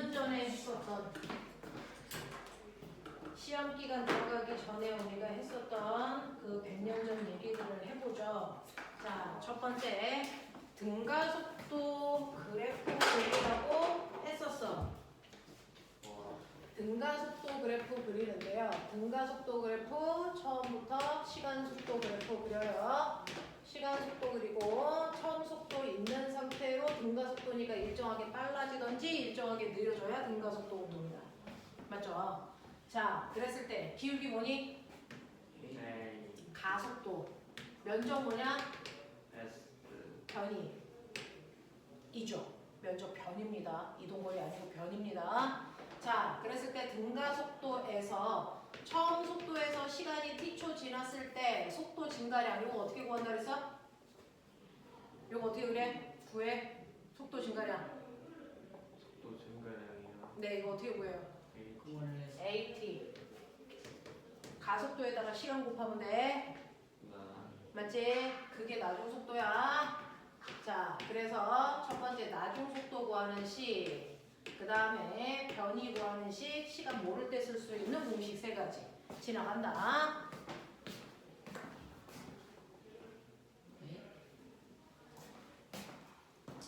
년 전에 했었던 시험 기간 들어가기 전에 우리가 했었던 그 100년 전 얘기들을 해보죠. 자, 첫 번째 등가속도 그래프 그리라고 했었어. 등가속도 그래프 그리는데요. 등가속도 그래프 처음부터 시간속도 그래프 그려요. 시간속도 그리고 처음 속도 있는 상태로 등가속도니까 일정하게 빨라지던지 일정하게 느려져야 등가속도 운동이다. 맞죠? 자, 그랬을 때 기울기 뭐니? 가속도. 면적 뭐냐? 변이. 이죠. 면적 변입니다. 이동거리 아니고 변입니다. 자, 그랬을 때 등가속도에서 처음 속도에서 시간이 t초 지났을 때 속도 증가량 이거 어떻게 구한다 그랬어? 이거 어떻게 그래? 구해. 속도 증가량. 속도 증가량이요. 네, 이거 어떻게 구해요? AT. 가속도에다가 시간 곱하면 돼. 맞지? 그게 나중 속도야. 자, 그래서 첫 번째 나중 속도 구하는 식, 그 다음에 변이 구하는 식, 시간 모를 때 쓸 수 있는 공식 세 가지 지나간다.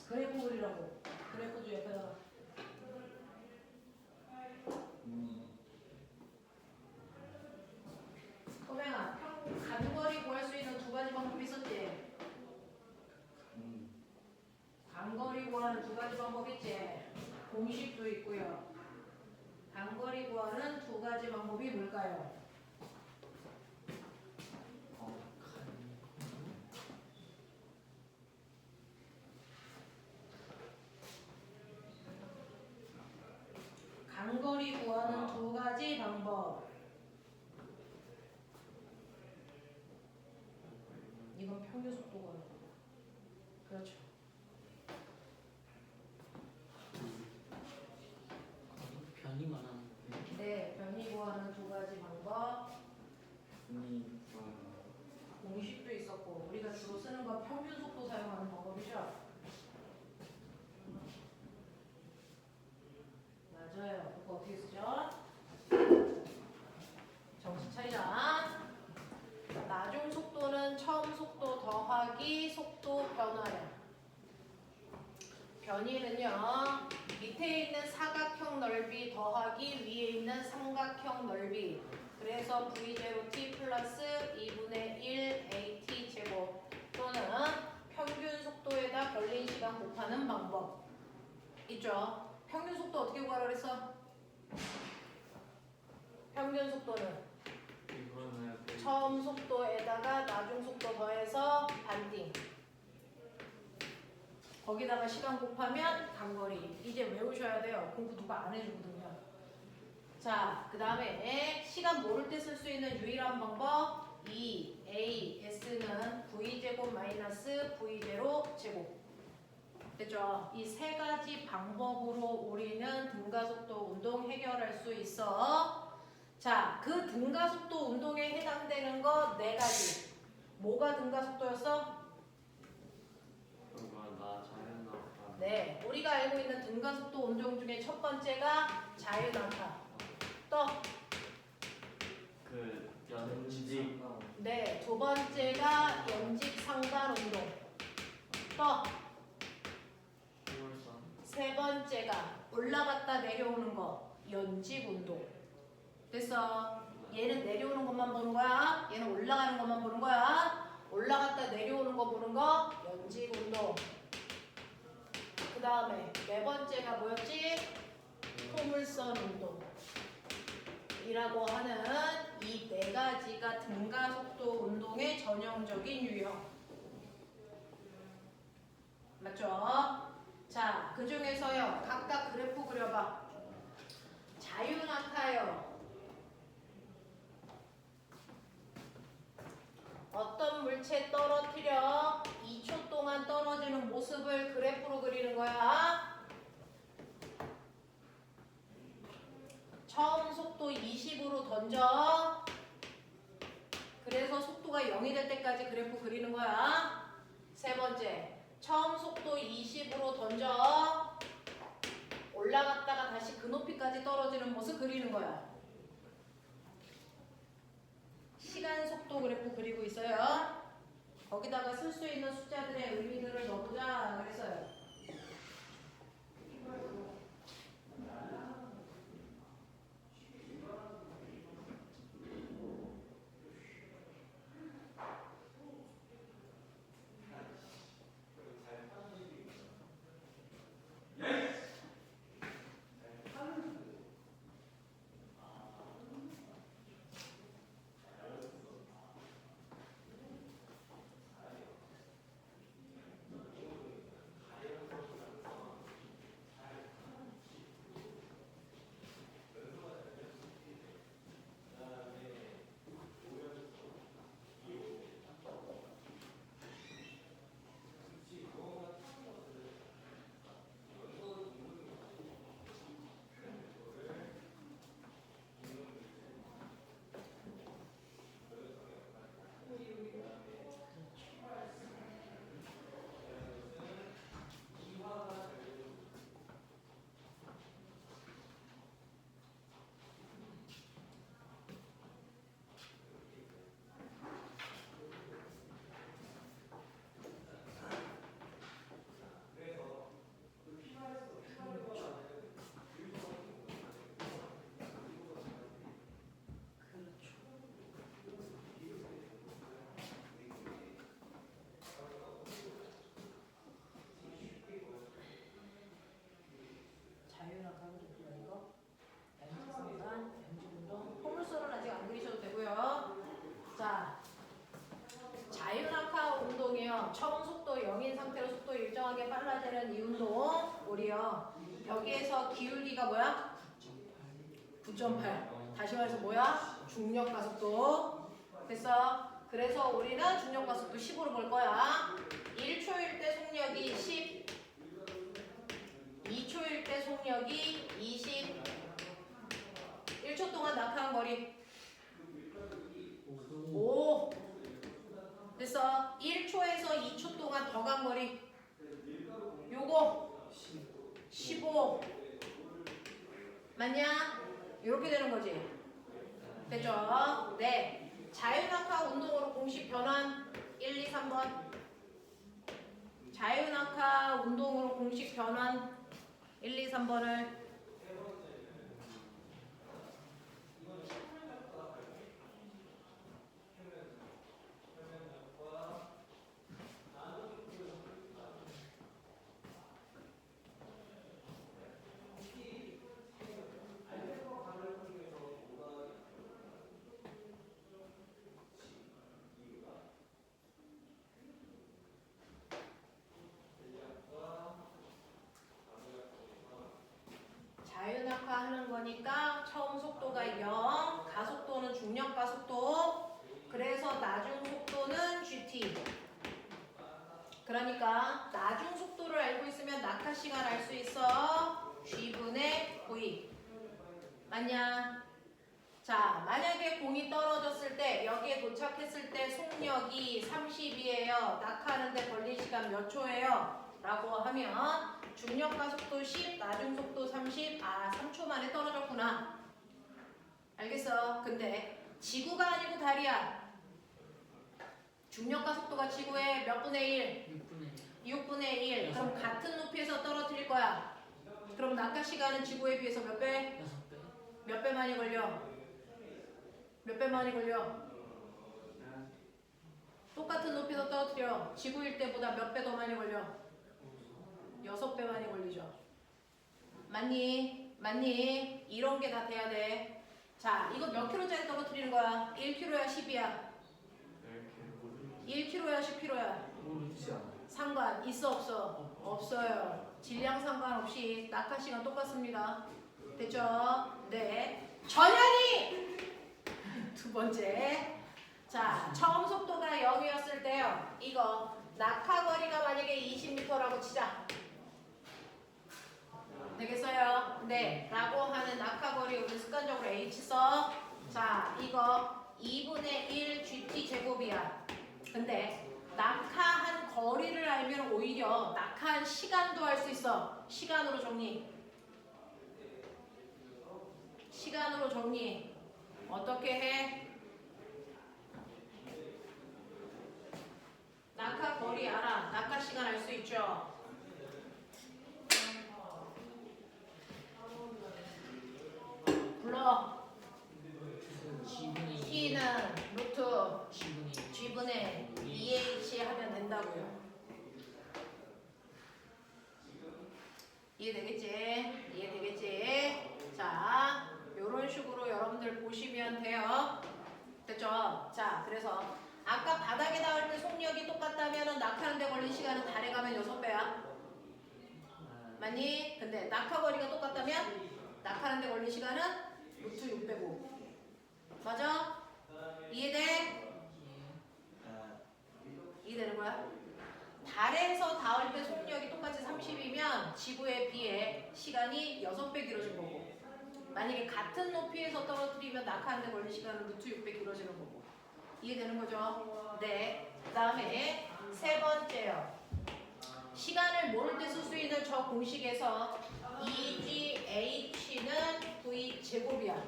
그래프 그리라고. 그래프도 옆에다가. 꼬맹아, 간거리 구할 수 있는 두 가지 방법이 있었지? 간거리 구하는 두 가지 방법 있지? 공식도 있고요. 간거리 구하는 두 가지 방법이 뭘까요? 간거리 구하는 두 가지 방법. 이건 평균 속도가. 그렇죠. 변이만 하는 네, 변이 구하는 두 가지 방법. 공식도 있었고 우리가 주로 쓰는 건 평균 속도 사용하는 방법이죠. 맞아요. 그거 어떻게 쓰죠? 정신 차리자. 나중 속도는 처음 속도 더하기 속도 변화량. 변이는요, 밑에 있는 사각형 넓이 더하기 위에 있는 삼각형 넓이. 그래서 V0t 플러스 2분의 1 AT 제곱 또는 평균 속도에다 걸린 시간 곱하는 방법. 있죠? 평균 속도 어떻게 구하라 그랬어? 평균 속도는 처음 속도에다가 나중 속도 더해서 반띵. 거기다가 시간 곱하면 단거리. 이제 외우셔야 돼요. 공부 누가 안 해주거든요. 자, 그 다음에 시간 모를 때 쓸 수 있는 유일한 방법 E, A, S는 V제곱 마이너스 V0 제곱. 됐죠? 이 세 가지 방법으로 우리는 등가속도 운동 해결할 수 있어. 자, 그 등가속도 운동에 해당되는 거 네 가지. 뭐가 등가속도였어? 네, 우리가 알고 있는 등가속도 운동 중에 첫 번째가 자유낙하. 또? 연직. 네, 두 번째가 연직 상단 운동. 또? 세 번째가 올라갔다 내려오는 거, 연직 운동. 됐어? 얘는 내려오는 것만 보는 거야. 얘는 올라가는 것만 보는 거야. 올라갔다 내려오는 거 보는 거, 연직 운동. 그 다음에 네 번째가 뭐였지? 포물선 운동. 이라고 하는 이 네 가지가 등가속도 운동의 전형적인 유형. 맞죠? 자, 그 중에서요, 각각 그래프 그려봐. 자유낙하요. 어떤 물체 떨어뜨려 2초 동안 떨어지는 모습을 그래프로 그리는 거야. 처음 속도 20으로 던져. 그래서 속도가 0이 될 때까지 그래프 그리는 거야. 세 번째, 처음 속도 20으로 던져. 올라갔다가 다시 높이까지 떨어지는 모습 그리는 거야. 시간 속도 그래프 그리고 있어요. 거기다가 쓸 수 있는 숫자들의 의미들을 넣어보자 그랬어요. 처음 속도 0인 상태로 속도 일정하게 빨라지는 이 운동 우리요 여기에서 기울기가 뭐야? 9.8 다시 말해서 뭐야? 중력 가속도 됐어? 그래서 우리는 중력 가속도 10으로 볼 거야 1초일 때 속력이 10 2초일 때 속력이 20 1초 동안 낙하한 거리 5 됐어 1초에서 2초 동안 더 간 거리 요거 15 맞냐? 이렇게 되는 거지 됐죠? 네 자유낙하 운동으로 공식 변환 1, 2, 3번 자유낙하 운동으로 공식 변환 1, 2, 3번을 자유낙하하는 거니까 처음 속도가 0, 가속도는 중력 가속도, 그래서 나중 속도는 GT. 그러니까 나중 속도를 알고 있으면 낙하 시간 알 수 있어. G분의 V. 맞냐? 자, 만약에 공이 떨어졌을 때 여기에 도착했을 때 속력이 30이에요. 낙하하는데 걸린 시간 몇 초예요? 라고 하면 중력 가속도 10, 나중 속도 30, 3초 만에 떨어졌구나. 알겠어? 근데 지구가 아니고 달이야. 중력 가속도가 지구의 몇 분의 1? 6분의 1. 그럼 같은 높이에서 떨어뜨릴 거야. 그럼 낙하 시간은 지구에 비해서 몇 배? 6배. 몇 배 많이 걸려? 몇 배 많이 걸려? 똑같은 높이에서 떨어뜨려. 지구일 때보다 몇 배 더 많이 걸려? 6배 많이 걸리죠. 맞니? 맞니? 이런 게 다 돼야 돼. 자, 이거 몇 킬로짜리 떨어뜨리는 거야? 1킬로야 10이야? 1킬로야 10킬로야? 상관 있어 없어? 없어요. 질량 상관없이 낙하 시간 똑같습니다. 됐죠? 네. 전현이! 두 번째. 자, 처음 속도가 0이었을 때요. 이거 낙하 거리가 만약에 20m라고 치자. 되겠어요? 네. 라고 하는 낙하 거리 우리 습관적으로 H 써. 자, 이거 2분의 1 GT 제곱이야. 근데 낙하한 거리를 알면 오히려 낙하한 시간도 알 수 있어. 시간으로 정리. 시간으로 정리. 어떻게 해? 낙하 거리 알아. 낙하 시간 알 수 있죠? 불러. G분의 T는 루트 G분의 G분의 2H 하면 된다고요. 이해되겠지? 이해되겠지? 자, 요런 식으로 여러분들 보시면 돼요. 됐죠? 자, 그래서 아까 바닥에 닿을 때 속력이 똑같다면 낙하하는데 걸린 시간은 달에 가면 6배야. 맞니? 근데 낙하 거리가 똑같다면 낙하하는데 걸린 시간은 루트 605. 맞아? 이해돼? 이해되는 거야? 달에서 닿을 때 속력이 똑같이 30이면 지구에 비해 시간이 6배 길어진 거고, 만약에 같은 높이에서 떨어뜨리면 낙하하는데 걸린 시간은 루트 6배 길어지는 거고. 이해되는 거죠? 네. 그 다음에 세 번째요. 시간을 모를 때 쓸 수 있는 저 공식에서 EGH는 V 제곱이야.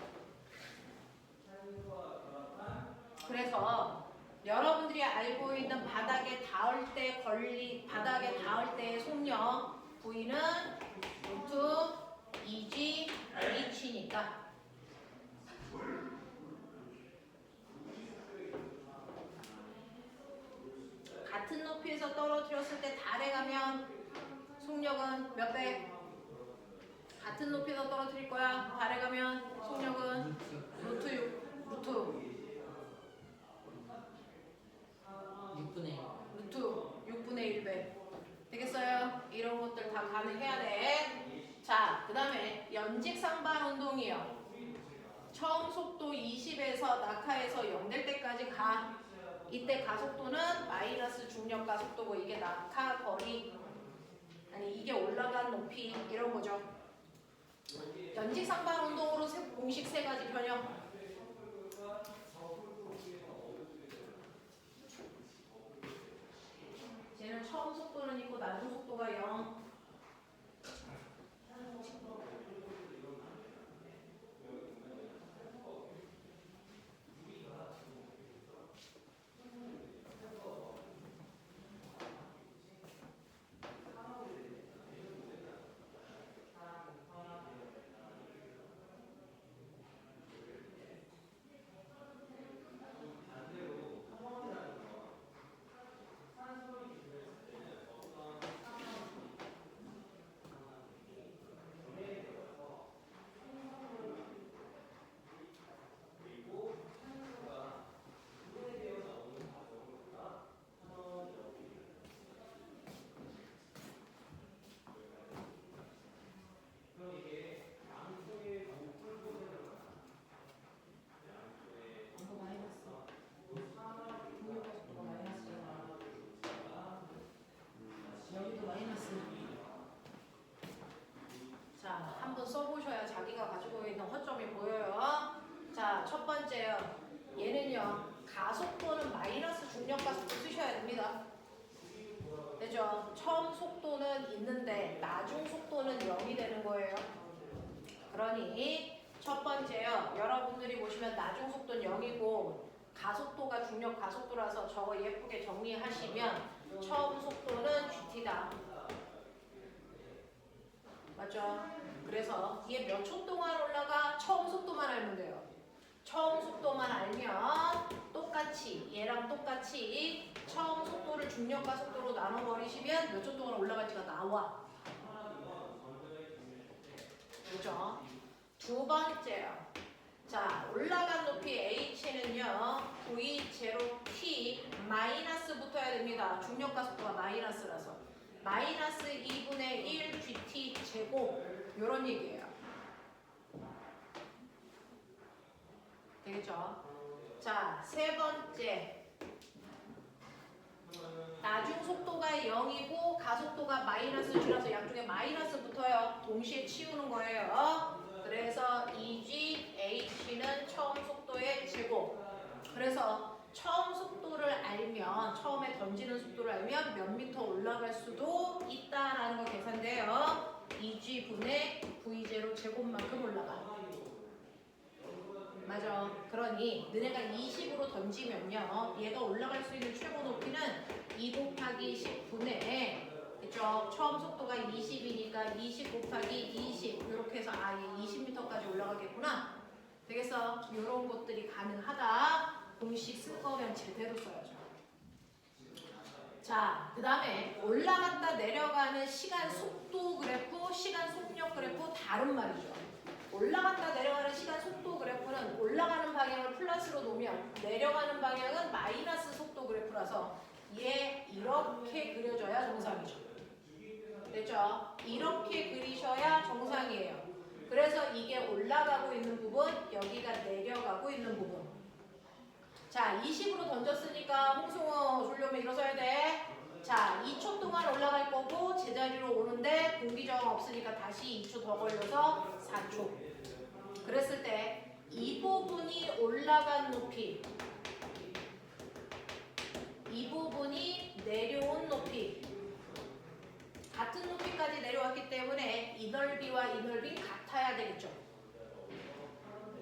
그래서 여러분들이 알고 있는 바닥에 닿을 때의 속력 V는 루트 EGH니까 같은 높이에서 떨어뜨렸을 때 달에 가면 속력은 몇 배? 같은 높이에서 떨어뜨릴 거야. 달에 가면 속력은 루트 6분의 1배. 되겠어요? 이런 것들 다 가능해야 돼. 자, 그 다음에 연직상반 운동이요. 처음 속도 20에서 낙하에서 0 될 때까지 가. 이때 가속도는 마이너스 중력가 속도고, 이게 낙하 거리, 아니 이게 올라간 높이, 이런 거죠. 연직상반 운동으로 공식 세 가지 변형. 쟤는 처음 속도는 있고 나중 속도가 0. 써보셔야 자기가 가지고 있는 허점이 보여요. 자, 첫 번째요. 얘는요, 가속도는 마이너스 중력가 속도 쓰셔야 됩니다. 되죠? 처음 속도는 있는데 나중 속도는 0이 되는 거예요. 그러니 첫 번째요. 여러분들이 보시면 나중 속도는 0이고 가속도가 중력 가속도라서 저거 예쁘게 정리하시면 처음 속도는 GT다. 맞죠? 그래서 이게 몇 초 동안 올라가? 처음 속도만 알면 돼요. 처음 속도만 알면 똑같이 얘랑 똑같이 처음 속도를 중력과 속도로 나눠버리시면 몇 초 동안 올라갈지가 나와. 그죠? 두 번째요. 자, 올라간 높이 h는요 v0t 마이너스 붙어야 됩니다. 중력과 속도가 마이너스라서 마이너스 2분의 1 gt 제곱 요런 얘기예요. 되겠죠? 자, 세 번째. 나중 속도가 0이고 가속도가 마이너스 g라서 양쪽에 마이너스 붙어요. 동시에 치우는 거예요. 그래서 EGH는 처음 속도의 제곱. 그래서 처음 속도를 알면, 처음에 던지는 속도를 알면 몇 미터 올라갈 수도 있다라는 거 계산돼요. EG분의 V0 제곱만큼 올라가. 맞아. 그러니 너네가 20으로 던지면요. 얘가 올라갈 수 있는 최고 높이는 2 곱하기 10분의 그쵸? 처음 속도가 20이니까 20 곱하기 20 이렇게 해서 얘 20m까지 올라가겠구나. 되겠어? 이런 것들이 가능하다. 공식 쓸 거면 제대로 써야죠. 자, 그 다음에 올라갔다 내려가는 시간 속도 그래프, 시간 속력 그래프 다른 말이죠. 올라갔다 내려가는 시간 속도 그래프는 올라가는 방향을 플러스로 놓으면 내려가는 방향은 마이너스 속도 그래프라서 얘 이렇게 그려져야 정상이죠. 됐죠? 이렇게 그리셔야 정상이에요. 그래서 이게 올라가고 있는 부분, 여기가 내려가고 있는 부분. 자, 20으로 던졌으니까 홍승호 주려면 일어서야 돼. 자, 2초 동안 올라갈 거고 제자리로 오는데 공기 저항 없으니까 다시 2초 더 걸려서 4초. 그랬을 때 이 부분이 올라간 높이, 이 부분이 내려온 높이, 같은 높이까지 내려왔기 때문에 이 넓이와 이 넓이는 같아야 되겠죠.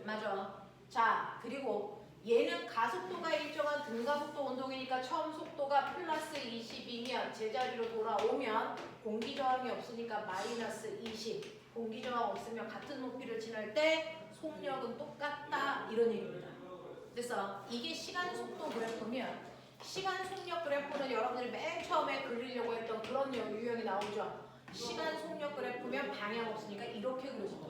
맞아. 자, 그리고 얘는 가속도가 일정한 등가속도 운동이니까 처음 속도가 플러스 20이면 제자리로 돌아오면 공기저항이 없으니까 마이너스 20. 공기저항 없으면 같은 높이를 지날 때 속력은 똑같다. 이런 얘기입니다. 그래서 이게 시간 속도 그래프면 시간 속력 그래프는 여러분들이 맨 처음에 그리려고 했던 그런 유형이 나오죠. 시간 속력 그래프면 방향 없으니까 이렇게 그려진다.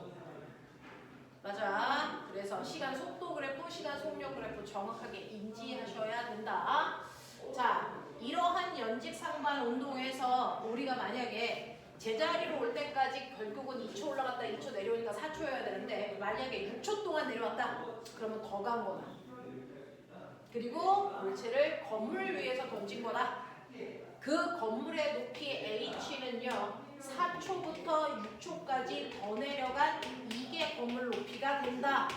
맞아. 그래서 시간 속도 그래프, 시간 속력 그래프 정확하게 인지하셔야 된다. 자, 이러한 연직 상반 운동에서 우리가 만약에 제자리로 올 때까지 결국은 2초 올라갔다 2초 내려오니까 4초여야 되는데 만약에 6초 동안 내려왔다 그러면 더 간 거다. 그리고 물체를 건물 위에서 던진 거다. 그 건물의 높이 H는요 4초부터 6초까지 더 내려간 이게 건물 높이가 된다.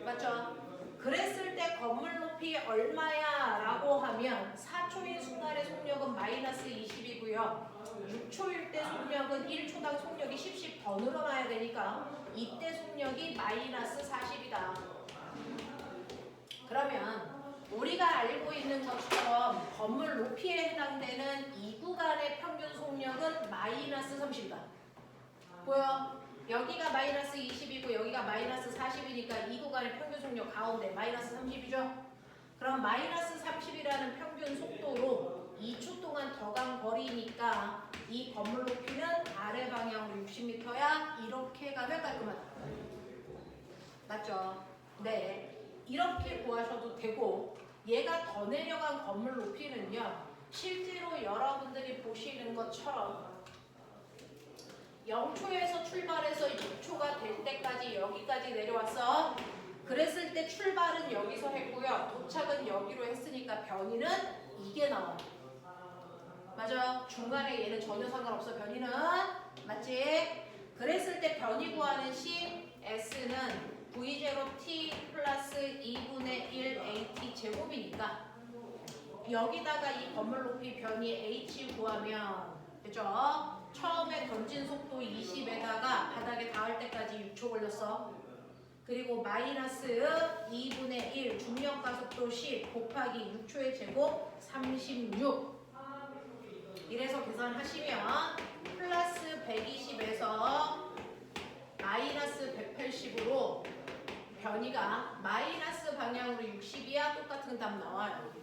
맞죠? 그랬을 때 건물 높이 얼마야? 라고 하면 4초인 순간의 속력은 마이너스 20이고요. 6초일 때 속력은 1초당 속력이 10씩 더 늘어나야 되니까 이때 속력이 마이너스 40이다. 그러면 우리가 알고 있는 것처럼 건물 높이에 해당되는 이 구간의 평균 속력은 마이너스 30이다. 보여? 여기가 마이너스 20이고 여기가 마이너스 40이니까 이 구간의 평균 속력 가운데 마이너스 30이죠? 그럼 마이너스 30이라는 평균 속도로 2초 동안 더 간 거리니까 이 건물 높이는 아래 방향으로 60m야. 이렇게 가면 깔끔하다. 맞죠? 네. 이렇게 구하셔도 되고 얘가 더 내려간 건물 높이는요. 실제로 여러분들이 보시는 것처럼 0초에서 출발해서 6초가 될 때까지 여기까지 내려왔어. 그랬을 때 출발은 여기서 했고요. 도착은 여기로 했으니까 변이는 이게 나와요. 맞아. 중간에 얘는 전혀 상관없어. 변이는. 맞지? 그랬을 때 변이 구하는 식 S는 V0T 플러스 2분의 1 AT 제곱이니까 여기다가 이 건물 높이 변이 H 구하면 그죠? 처음에 던진 속도 20에다가 바닥에 닿을 때까지 6초 걸렸어. 그리고 마이너스 2분의 1 중력 가속도 10 곱하기 6초의 제곱 36. 이래서 계산하시면 플러스 120에서 마이너스 180으로 변이가 마이너스 방향으로 60이야 똑같은 답 나와요.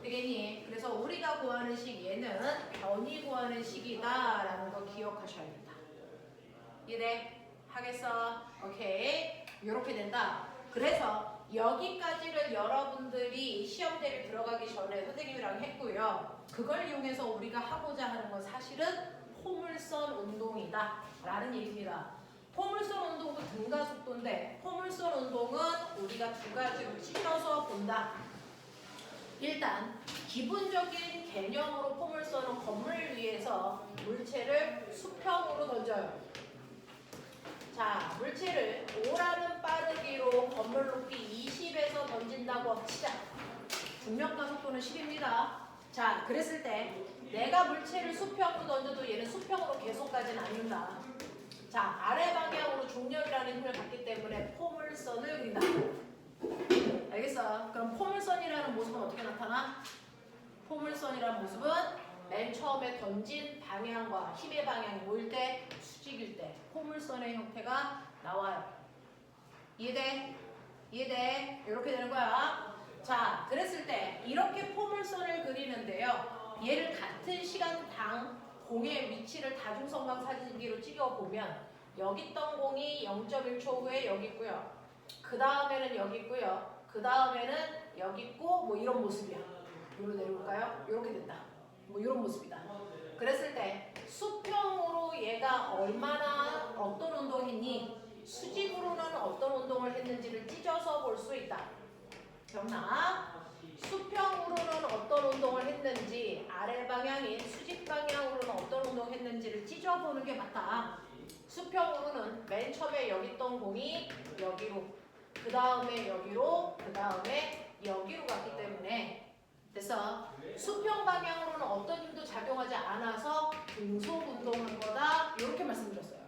되겠니? 그래서 우리가 구하는 식 얘는 변이 구하는 식이다라는 거 기억하셔야 된다. 이해돼? 하겠어? 오케이. 이렇게 된다. 그래서 여기까지를 여러분들이 시험 대비 들어가기 전에 선생님이랑 했고요. 그걸 이용해서 우리가 하고자 하는 건 사실은 포물선 운동이다 라는 얘기입니다. 포물선 운동도 등가속도인데 포물선 운동은 우리가 두 가지로 찔러서 본다. 일단 기본적인 개념으로 포물선은 건물 위에서 물체를 수평으로 던져요. 자, 물체를 오라는 빠르기로 건물 높이 20에서 던진다고 치자. 중력 가속도는 10입니다. 자, 그랬을 때 내가 물체를 수평으로 던져도 얘는 수평으로 계속 가진 않는다. 자, 아래 방향으로 중력이라는 힘을 갖기 때문에 포물선을 그린다. 알겠어? 그럼 포물선이라는 모습은 어떻게 나타나? 포물선이라는 모습은 맨 처음에 던진 방향과 힘의 방향이 모일 때, 수직일 때 포물선의 형태가 나와요. 이해돼? 이해돼? 이렇게 되는 거야. 자, 그랬을 때 이렇게 포물선을 그리는데요. 얘를 같은 시간당 공의 위치를 다중성광 사진기로 찍어보면 여기 있던 공이 0.1초 후에 여기 있고요. 그 다음에는 여기 있고요. 그 다음에는 여기 있고 뭐 이런 모습이야. 여기로 내려볼까요? 이렇게 된다. 뭐 이런 모습이다. 그랬을 때 수평으로 얘가 얼마나 어떤 운동했니? 수직으로는 어떤 운동을 했는지를 찢어서 볼 수 있다. 기억나? 수평으로는 어떤 운동을 했는지, 아래 방향인 수직 방향으로는 어떤 운동을 했는지를 찢어보는 게 맞다. 수평으로는 맨 처음에 여기 있던 공이 여기로, 그 다음에 여기로, 그 다음에 여기로 갔기 때문에 그래서 수평 방향으로는 어떤 힘도 작용하지 않아서 등속 운동한 거다. 이렇게 말씀드렸어요.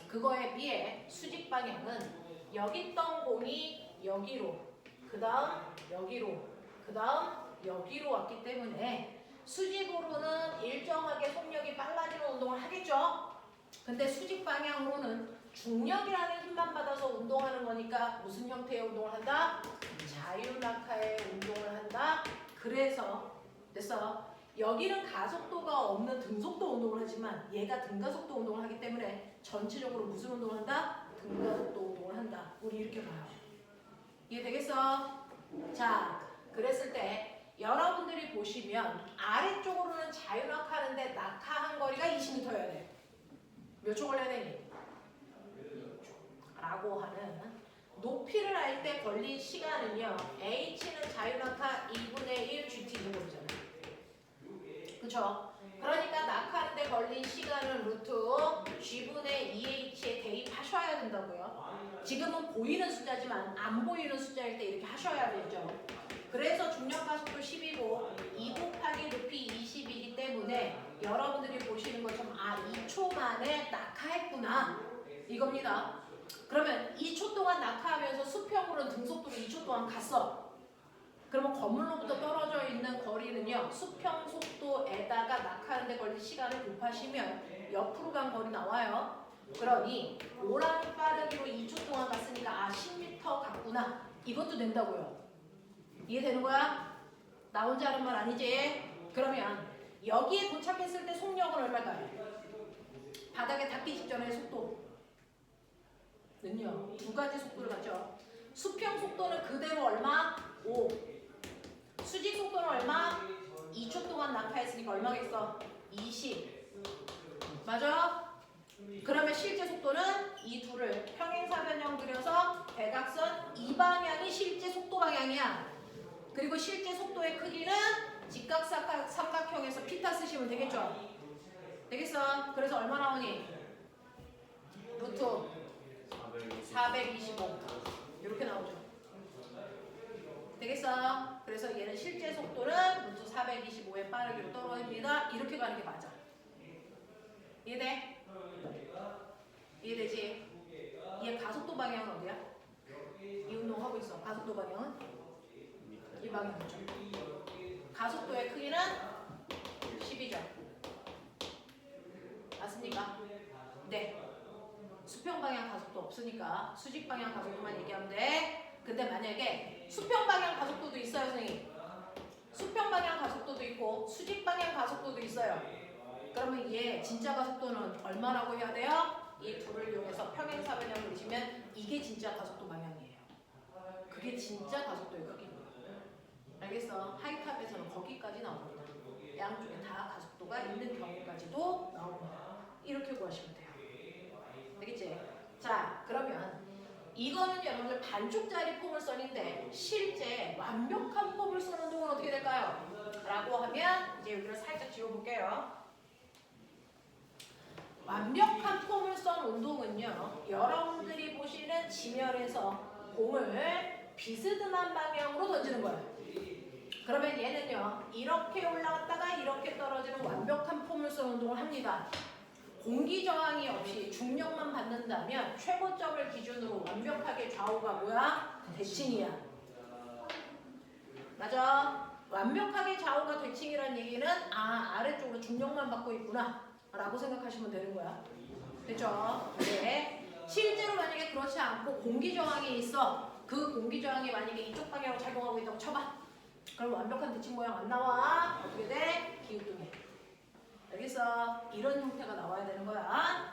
그거에 비해 수직 방향은 여기 있던 공이 여기로, 그 다음 여기로, 그 다음 여기로 왔기 때문에 수직으로는 일정하게 속력이 빨라지는 운동을 하겠죠. 근데 수직 방향으로는 중력이라는 힘만 받아서 운동하는 거니까 무슨 형태의 운동을 한다? 자유낙하의 운동을 한다. 그래서 여기는 가속도가 없는 등속도 운동을 하지만 얘가 등가속도 운동을 하기 때문에 전체적으로 무슨 운동을 한다? 등가속도 운동을 한다. 우리 이렇게 봐요. 이해되겠어? 자, 그랬을 때 여러분들이 보시면 아래쪽으로는 자유낙하하는데 낙하한 거리가 20m여야 돼. 몇 초 걸려야 되니? 라고 하는 높이를 알 때 걸린 시간은요. h는 자유낙하 2분의 1 gt 제곱이잖아요. 그쵸? 그러니까 낙하하는데 걸린 시간은 루트 g분의 2h에 대입하셔야 된다고요. 지금은 보이는 숫자지만 안 보이는 숫자일 때 이렇게 하셔야 되죠. 그래서 중력가속도 10이고 2 곱하기 높이 20이기 때문에 여러분들이 보시는 것처럼 2초 만에 낙하했구나 이겁니다. 그러면 2초 동안 낙하하면서 수평으로는 등속도로 2초 동안 갔어. 그러면 건물로부터 떨어져 있는 거리는요. 수평 속도에다가 낙하하는데 걸린 시간을 곱하시면 옆으로 간 거리 나와요. 그러니 오라는 빠르기로 2초 동안 갔으니까 10m 갔구나. 이것도 된다고요. 이해되는 거야? 나 혼자 하는 말 아니지? 그러면 여기에 도착했을 때 속력은 얼마일까요? 바닥에 닿기 직전의 속도는요. 두 가지 속도를 갖죠. 수평 속도는 그대로 얼마? 5. 수직 속도는 얼마? 2초 동안 낙하했으니까 얼마겠어? 20. 맞아? 그러면 실제 속도는 이 둘을 평행사변형 그려서 대각선 이 방향이 실제 속도 방향이야. 그리고 실제 속도의 크기는 직각삼각형에서 피타 쓰시면 되겠죠? 되겠어? 그래서 얼마 나오니? 루트 425 이렇게 나오죠. 되겠어? 그래서 얘는 실제 속도는 루트 425의 빠르기로 떨어집니다. 이렇게 가는 게 맞아. 이해돼? 이해되지? 얘 가속도 방향은 어디야? 이 운동 하고 있어. 가속도 방향은? 이 방향이죠. 가속도의 크기는 10이죠. 맞습니까? 네. 수평 방향 가속도 없으니까 수직 방향 가속도만 얘기하면 돼. 근데 만약에 수평 방향 가속도도 있어요, 선생님. 수평 방향 가속도도 있고 수직 방향 가속도도 있어요. 그러면 얘 진짜 가속도는 얼마라고 해야 돼요? 이 둘을 이용해서 평행사변형을 그리시면 이게 진짜 가속도 방향이에요. 그게 진짜 가속도의 크기입니다. 알겠어? 하이탑에서는 거기까지 나옵니다. 양쪽에 다 가속도가 있는 경우까지도 나옵니다. 이렇게 구하시면 돼요. 알겠지? 자, 그러면 이거는 여러분들 반쪽짜리 포물선인데 실제 완벽한 포물선 운동은 어떻게 될까요? 라고 하면 이제 여기를 살짝 지워볼게요. 완벽한 포물선 운동은요. 여러분들이 보시는 지면에서 공을 비스듬한 방향으로 던지는 거예요. 그러면 얘는요. 이렇게 올라갔다가 이렇게 떨어지는 완벽한 포물선 운동을 합니다. 공기 저항이 없이 중력만 받는다면 최고점을 기준으로 완벽하게 좌우가 뭐야? 대칭이야. 맞아. 완벽하게 좌우가 대칭이라는 얘기는 아래쪽으로 중력만 받고 있구나 라고 생각하시면 되는 거야. 됐죠? 네. 실제로 만약에 그렇지 않고 공기 저항이 있어. 그 공기 저항이 만약에 이쪽 방향으로 작용하고 있다고 쳐봐. 그럼 완벽한 대칭 모양 안 나와. 어떻게 돼? 기울동해. 알겠어? 이런 형태가 나와야 되는 거야.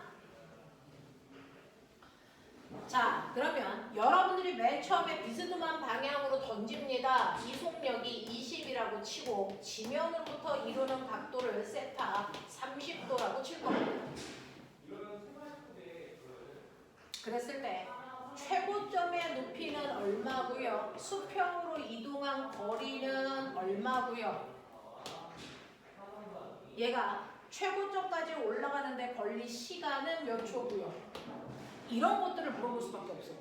자, 그러면 여러분들이 맨 처음에 비스듬한 방향으로 던집니다. 이속력이 20이라고 치고 지면으로부터 이루는 각도를 세타 30도라고 칠 겁니다. 그랬을 때 최고점의 높이는 얼마고요? 수평으로 이동한 거리는 얼마고요? 얘가 최고점까지 올라가는데 걸린 시간은 몇 초고요? 이런 것들을 물어볼 수밖에 없어.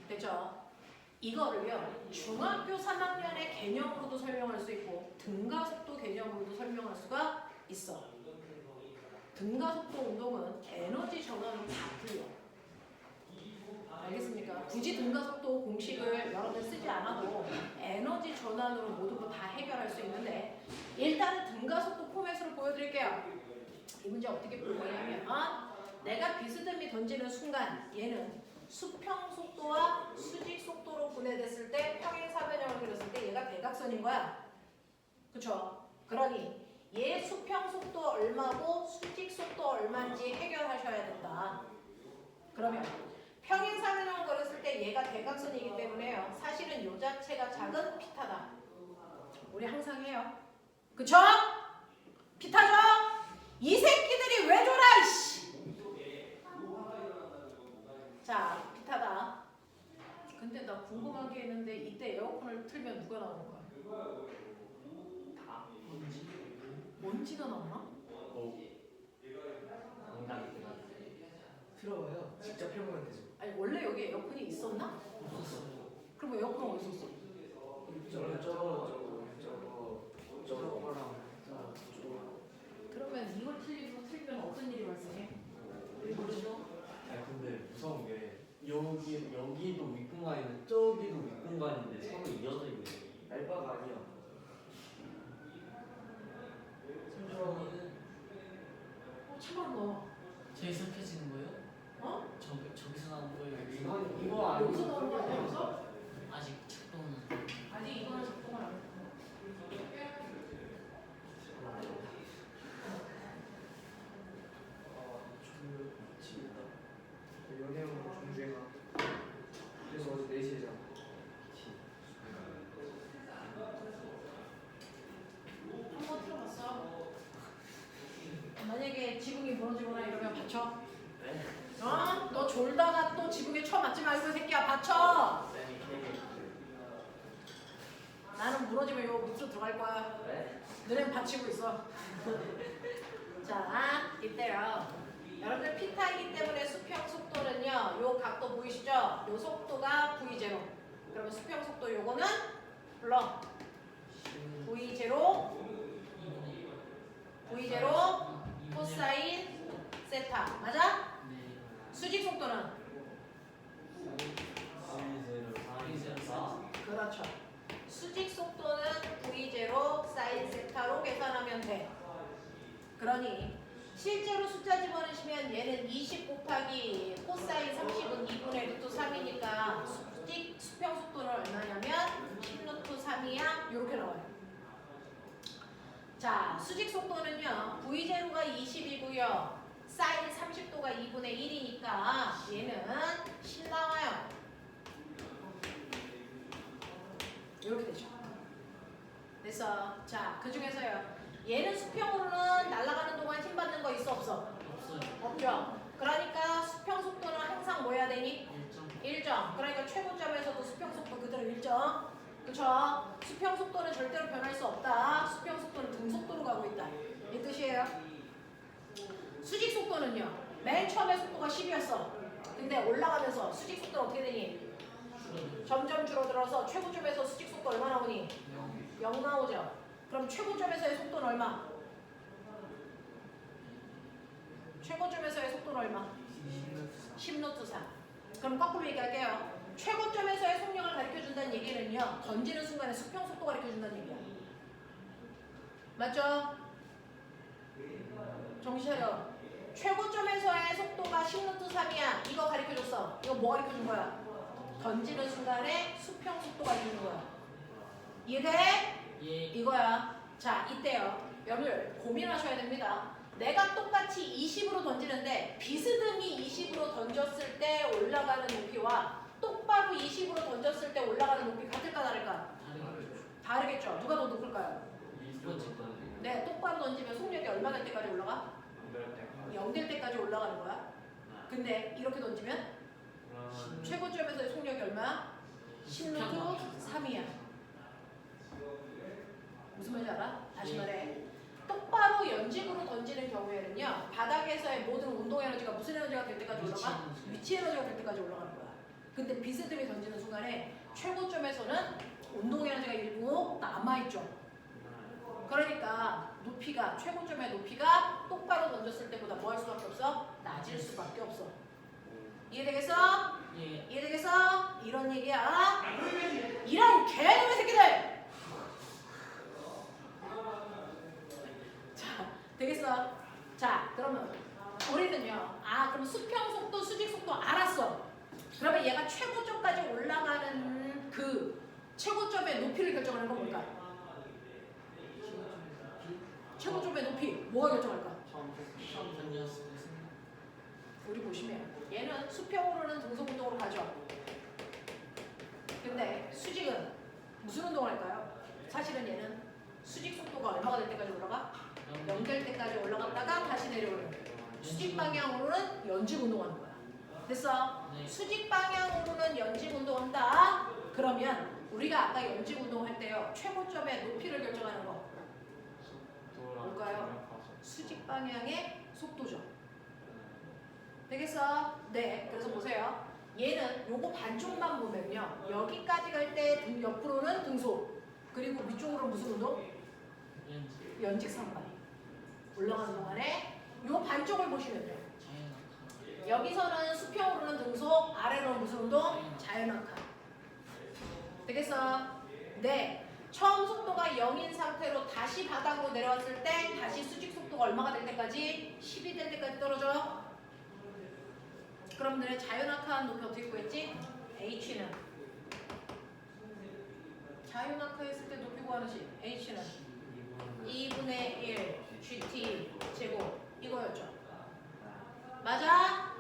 됐죠? 이거를요 중학교 3학년의 개념으로도 설명할 수 있고 등가속도 개념으로도 설명할 수가 있어. 등가속도 운동은 에너지 전환으로 다 풀려. 알겠습니까? 굳이 등가속도 공식을 여러분들 쓰지 않아도 에너지 전환으로 모든 거 다 해결할 수 있는데 일단은 등가속도 포맷으로 보여드릴게요. 이 문제 어떻게 풀 거냐면 내가 비스듬히 던지는 순간 얘는 수평 속도와 수직 속도로 분해됐을 때 평행사변형을 그렸을 때 얘가 대각선인 거야. 그쵸? 그러니 얘 수평 속도 얼마고 수직 속도 얼마인지 해결하셔야 된다. 그러면 평행사변형을 그렸을 때 얘가 대각선이기 때문에요. 사실은 요 자체가 작은 피타다. 우리 항상 해요. 그쵸? 피타죠? 이 새끼들이 왜 졸아 이씨! 자, 피타다. 근데 나 궁금한 게 있는데 이때 에어컨을 틀면 누가 나오는 거야? 다 먼지가 나오나? 들어봐요. 직접 해보면 되죠. 아니 원래 여기 에어컨이 있었나? 없었어요. 그럼 에어컨 어디 있었어? 저거랑 그러면 이걸 틀면 어떤 일이 발생해? 모르죠? 아 근데 무서운 게 여기도 윗공간인데 저기도 윗공간인데 서로 이어져 있는 게 알바가 아니야. 참아. 저기서 펴지는 거예요? 어? 저기서 나온 거예요? 이거 여기서 아니고 나온 거 아니야? 여기서? 아직 작동은 아직 이거는 작동을 안 해. 연애하고 중주행아. 그래서 어제 4시에 자. 한번 틀어봤어. 만약에 지붕이 무너지거나 이러면 받쳐. 네? 어? 너 졸다가 또 지붕에 쳐 맞지 말고 새끼야 받쳐. 나는 무너지면 요 밑으로 들어갈 거야. 네? 너넨 받치고 있어. 자, 이때요. 여러분들 피타이기 때문에 수평 속도는요. 요 각도 보이시죠? 요 속도가 V0. 그러면 수평 속도 요거는 불러. V0 코사인 세타. 맞아? 네. 수직 속도는? 그렇죠. 수직 속도는 V0 사인 세타로 계산하면 돼. 그러니 실제로 숫자 집어넣으시면 얘는 20 곱하기 코사인 30은 2분의 루트 3이니까 수평 속도는 얼마냐면 10 루트 3이야. 이렇게 나와요. 자, 수직 속도는요. V0가 20이고요. 사인 30도가 2분의 1이니까 얘는 10 나와요. 이렇게 되죠. 됐어. 자, 그 중에서요. 얘는 수평으로는 날아가는 동안 힘 받는 거 있어 없어? 없어요. 없죠. 그러니까 수평 속도는 항상 뭐 해야 되니? 1점. 일정. 그러니까 최고점에서도 수평 속도 그대로 일정. 그쵸? 수평 속도는 절대로 변할 수 없다. 수평 속도는 등속도로 가고 있다. 이 뜻이에요. 수직 속도는요. 맨 처음에 속도가 10이었어. 근데 올라가면서 수직 속도는 어떻게 되니? 점점 줄어들어서 최고점에서 수직 속도 얼마 나오니? 0 나오죠. 그럼 최고점에서의 속도는 얼마? 최고점에서의 속도는 얼마? 10노트 3. 그럼 거꾸로 얘기할게요. 최고점에서의 속력을 가르쳐준다는 얘기는요. 던지는 순간에 수평 속도 가르쳐준다는 얘기야. 맞죠? 정신 차려. 최고점에서의 속도가 10노트 3이야. 이거 가르쳐줬어. 이거 뭐 가르쳐준 거야? 던지는 순간에 수평 속도 가르쳐준 거야. 이해돼? 예. 이거야. 자, 이때요. 여러분들 고민하셔야 됩니다. 내가 똑같이 20으로 던지는데 비스듬히 20으로 던졌을 때 올라가는 높이와 똑바로 20으로 던졌을 때 올라가는 높이 같을까 다를까? 다르겠죠. 누가 더 높을까요? 네, 똑바로 던지면 속력이 얼마 될 때까지 올라가? 0 될 때까지 올라가는 거야. 근데 이렇게 던지면 최고점에서의 속력이 얼마야? 10노트 3이야. 무슨 말인지 알아? 다시 말해. 똑바로 연직으로 던지는 경우에는요. 바닥에서의 모든 운동 에너지가 무슨 에너지가 될 때까지 올라가? 위치 에너지가 될 때까지 올라가는 거야. 근데 비스듬히 던지는 순간에 최고점에서는 운동 에너지가 일부 남아있죠. 그러니까 높이가 최고점의 높이가 똑바로 던졌을 때보다 뭐 할 수밖에 없어? 낮을 수밖에 없어. 이해되겠어? 예. 이해되겠어? 이런 얘기야. 이런 개놈의 새끼들! 자, 되겠어? 자, 그러면 우리는요. 그럼 수평 속도, 수직 속도 알았어. 그러면 얘가 최고점까지 올라가는 그 최고점의 높이를 결정하는 건 뭘까? 최고점의 높이 뭐가 결정할까? 처음 던졌을 때 우리 보시면 얘는 수평으로는 등속 운동으로 가죠. 근데 수직은 무슨 운동을 할까요? 사실은 얘는 수직 속도가 얼마가 될 때까지 올라가? 0 될 때까지 올라갔다가 다시 내려오는 수직 방향으로는 연직 운동하는 거야. 됐어? 네. 수직 방향으로는 연직 운동한다. 그러면 우리가 아까 연직 운동할 때요. 최고점의 높이를 결정하는 거 뭘까요? 수직 방향의 속도죠. 되겠어? 네. 그래서 보세요. 얘는 요거 반쪽만 보면요. 여기까지 갈 때 옆으로는 등속. 그리고 위쪽으로는 무슨 운동? 연직 상반. 올라가는 동안에 요 반쪽을 보시면 돼요. 여기서는 수평으로는 등속, 아래로는 무슨 운동? 자연악하. 되겠어? 네. 처음 속도가 0인 상태로 다시 바닥으로 내려왔을 때 다시 수직 속도가 얼마가 될 때까지? 10이 될 때까지 떨어져. 그럼 너네 자연악하한 높이 어떻게 구했지? H는 자연악하했을 때 높이 구하는 식 H는 2분의 1 GT 제곱 이거였죠. 맞아?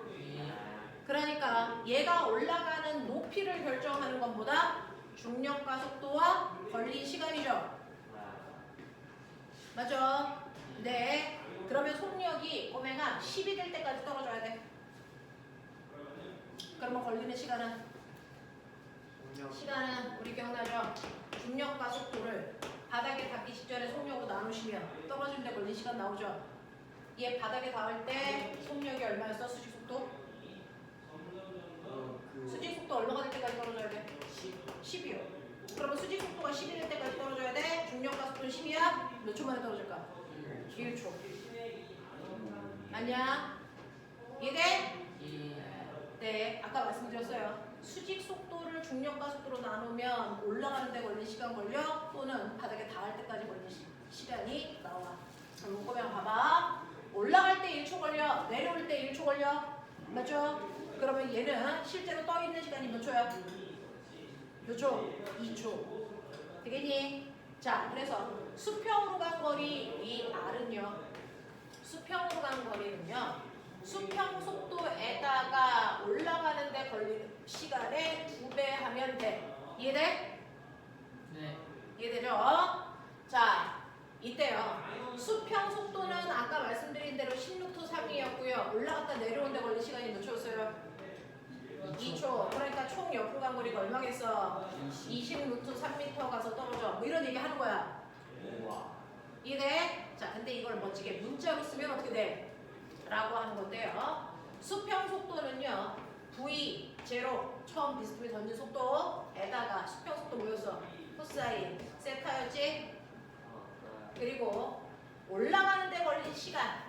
그러니까 얘가 올라가는 높이를 결정하는 것보다 중력과 속도와 걸린 시간이죠. 맞아? 네. 그러면 속력이 오메가 10이 될 때까지 떨어져야 돼. 그러면 걸리는 시간은? 시간은 우리 기억나죠? 중력과 속도를 바닥에 닿기 직전에 속력으로 나누시면 떨어지는 데 걸린 시간 나오죠? 얘 바닥에 닿을 때 속력이 얼마였어? 수직 속도? 수직 속도 얼마가 될 때까지 떨어져야 돼? 10이요. 그러면 수직 속도가 10이 될 때까지 떨어져야 돼? 중력과 속도는 10이야? 몇 초 만에 떨어질까? 1초. 아니야? 이해돼? 네, 아까 말씀드렸어요. 수직 속도를 중력과 속도로 나누면 올라가는 데 걸린 시간 걸려 또는 바닥에 닿을 때까지 걸린 시간이 나와. 그럼 이거면 봐봐. 올라갈 때 1초 걸려, 내려올 때 1초 걸려. 맞죠? 그러면 얘는 실제로 떠 있는 시간이 몇 초야? 몇 초? 2초. 되겠니? 자, 그래서 수평으로 간 거리 이 R은요. 수평으로 간 거리는요. 수평 속도에다가 올라가는 데 걸리는 시간에 2배 하면 돼. 이해돼? 네. 이해되죠? 자, 이때요. 수평 속도는 아까 말씀드린 대로 10루트 3이었고요. 올라갔다 내려온 데 걸린 시간이 몇 초였어요? 2초. 그러니까 총 옆으로 간 거리가 얼마겠어? 20루트 3m 가서 떨어져. 뭐 이런 얘기 하는 거야. 이해돼? 자, 근데 이걸 멋지게 문자로 쓰면 어떻게 돼? 라고 하는 건데요. 수평 속도는요. V, 제로, 처음 비스듬히 던진 속도에다가 수평 속도 뭐였어? 코사인, 세타였지? 그리고 올라가는 데 걸린 시간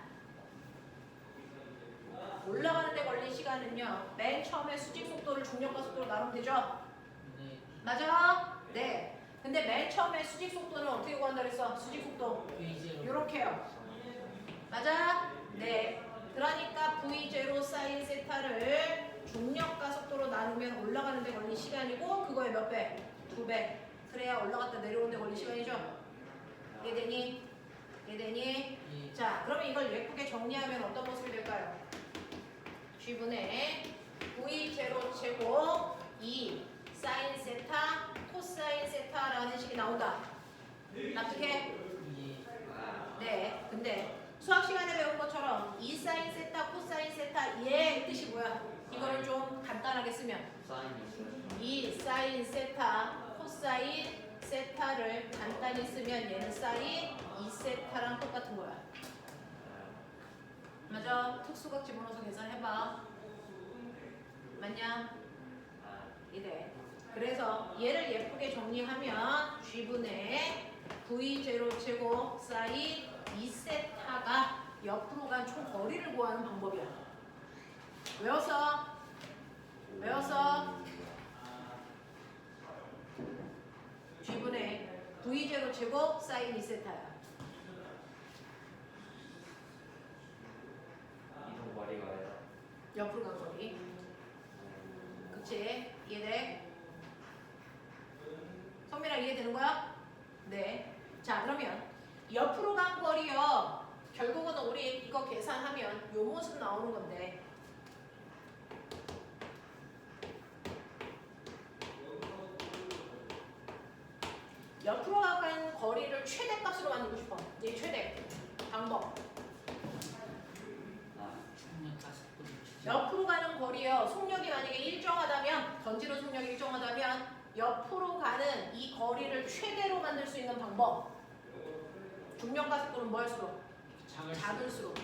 올라가는 데 걸린 시간은요. 맨 처음에 수직 속도를 중력과 속도로 나누면 되죠? 네. 맞아? 네. 근데 맨 처음에 수직 속도는 어떻게 구한다 그랬어? 수직 속도. V0. 요렇게요. 맞아? 네. 그러니까 V0 사인 세타를 중력과 속도로 나누면 올라가는 데 걸린 시간이고 그거의 몇 배? 2배. 그래야 올라갔다 내려오는 데 걸린 시간이죠? 이해되니? 이해되니? 예. 자, 그러면 이걸 예쁘게 정리하면 어떤 모습이 될까요? G분의 V0 제곱 2 사인 세타 코사인 세타라는 식이 나온다. 납득해? 예. 네. 근데 수학 시간에 배운 것처럼 2 사인 세타 코사인 세타 얘의 뜻이 뭐야? 이거를 좀 간단하게 쓰면 사인이 있어요. 2 사인 세타 코사인 세타를 간단히 쓰면 얘는 사인 2세타랑 똑같은 거야. 맞아. 특수각 집어넣어서 계산해봐. 맞냐? 이래. 그래서 얘를 예쁘게 정리하면 G분의 V0 제곱 사인 2세타가 옆으로 간 총 거리를 구하는 방법이야. 외워서 G분의 V0 제곱 사인 2세타야. 이동 거리가 아니라. 옆으로 간 거리. 그치? 이해돼? 성민아 이해되는 거야? 네. 자, 그러면 옆으로 간 거리요. 결국은 우리 이거 계산하면 요 모습 나오는 건데. 옆으로 간 거리를 최대값으로 만들고 싶어. 얘 최대. 방법. 중력과 속도 추적. 옆으로 가는 거리요. 속력이 만약에 일정하다면, 던지는 속력이 일정하다면 옆으로 가는 이 거리를 최대로 만들 수 있는 방법. 중력과 속도는 뭐일수록? 작을수록.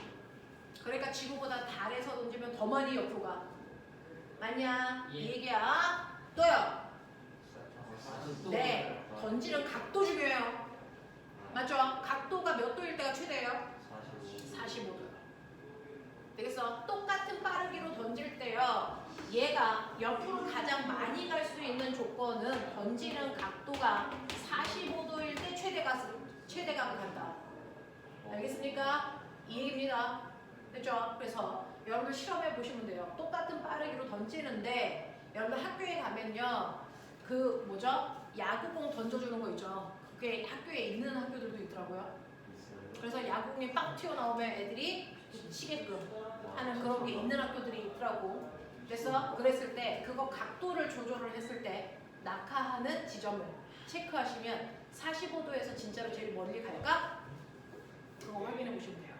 그러니까 지구보다 달에서 던지면 더 많이 옆으로 가. 맞냐? 예. 이 얘기야. 또요. 또 네. 던지는 각도 중요해요. 맞죠? 각도가 몇 도일 때가 최대예요? 45도요. 되겠어? 똑같은 빠르기로 던질 때요. 얘가 옆으로 가장 많이 갈 수 있는 조건은 던지는 각도가 45도일 때 최대각을 간다. 알겠습니까? 이 얘기입니다. 됐죠? 그래서 여러분들 시험해 보시면 돼요. 똑같은 빠르기로 던지는데 여러분들 학교에 가면요. 그 뭐죠? 야구공 던져주는 거 있죠? 그게 학교에 있는 학교들도 있더라고요. 그래서 야구공이 빵 튀어나오면 애들이 치게끔 하는 그런 게 있는 학교들이 있더라고. 그래서 그랬을 때 그거 각도를 조절을 했을 때 낙하하는 지점을 체크하시면 45도에서 진짜로 제일 멀리 갈까? 그거 확인해 보시면 돼요.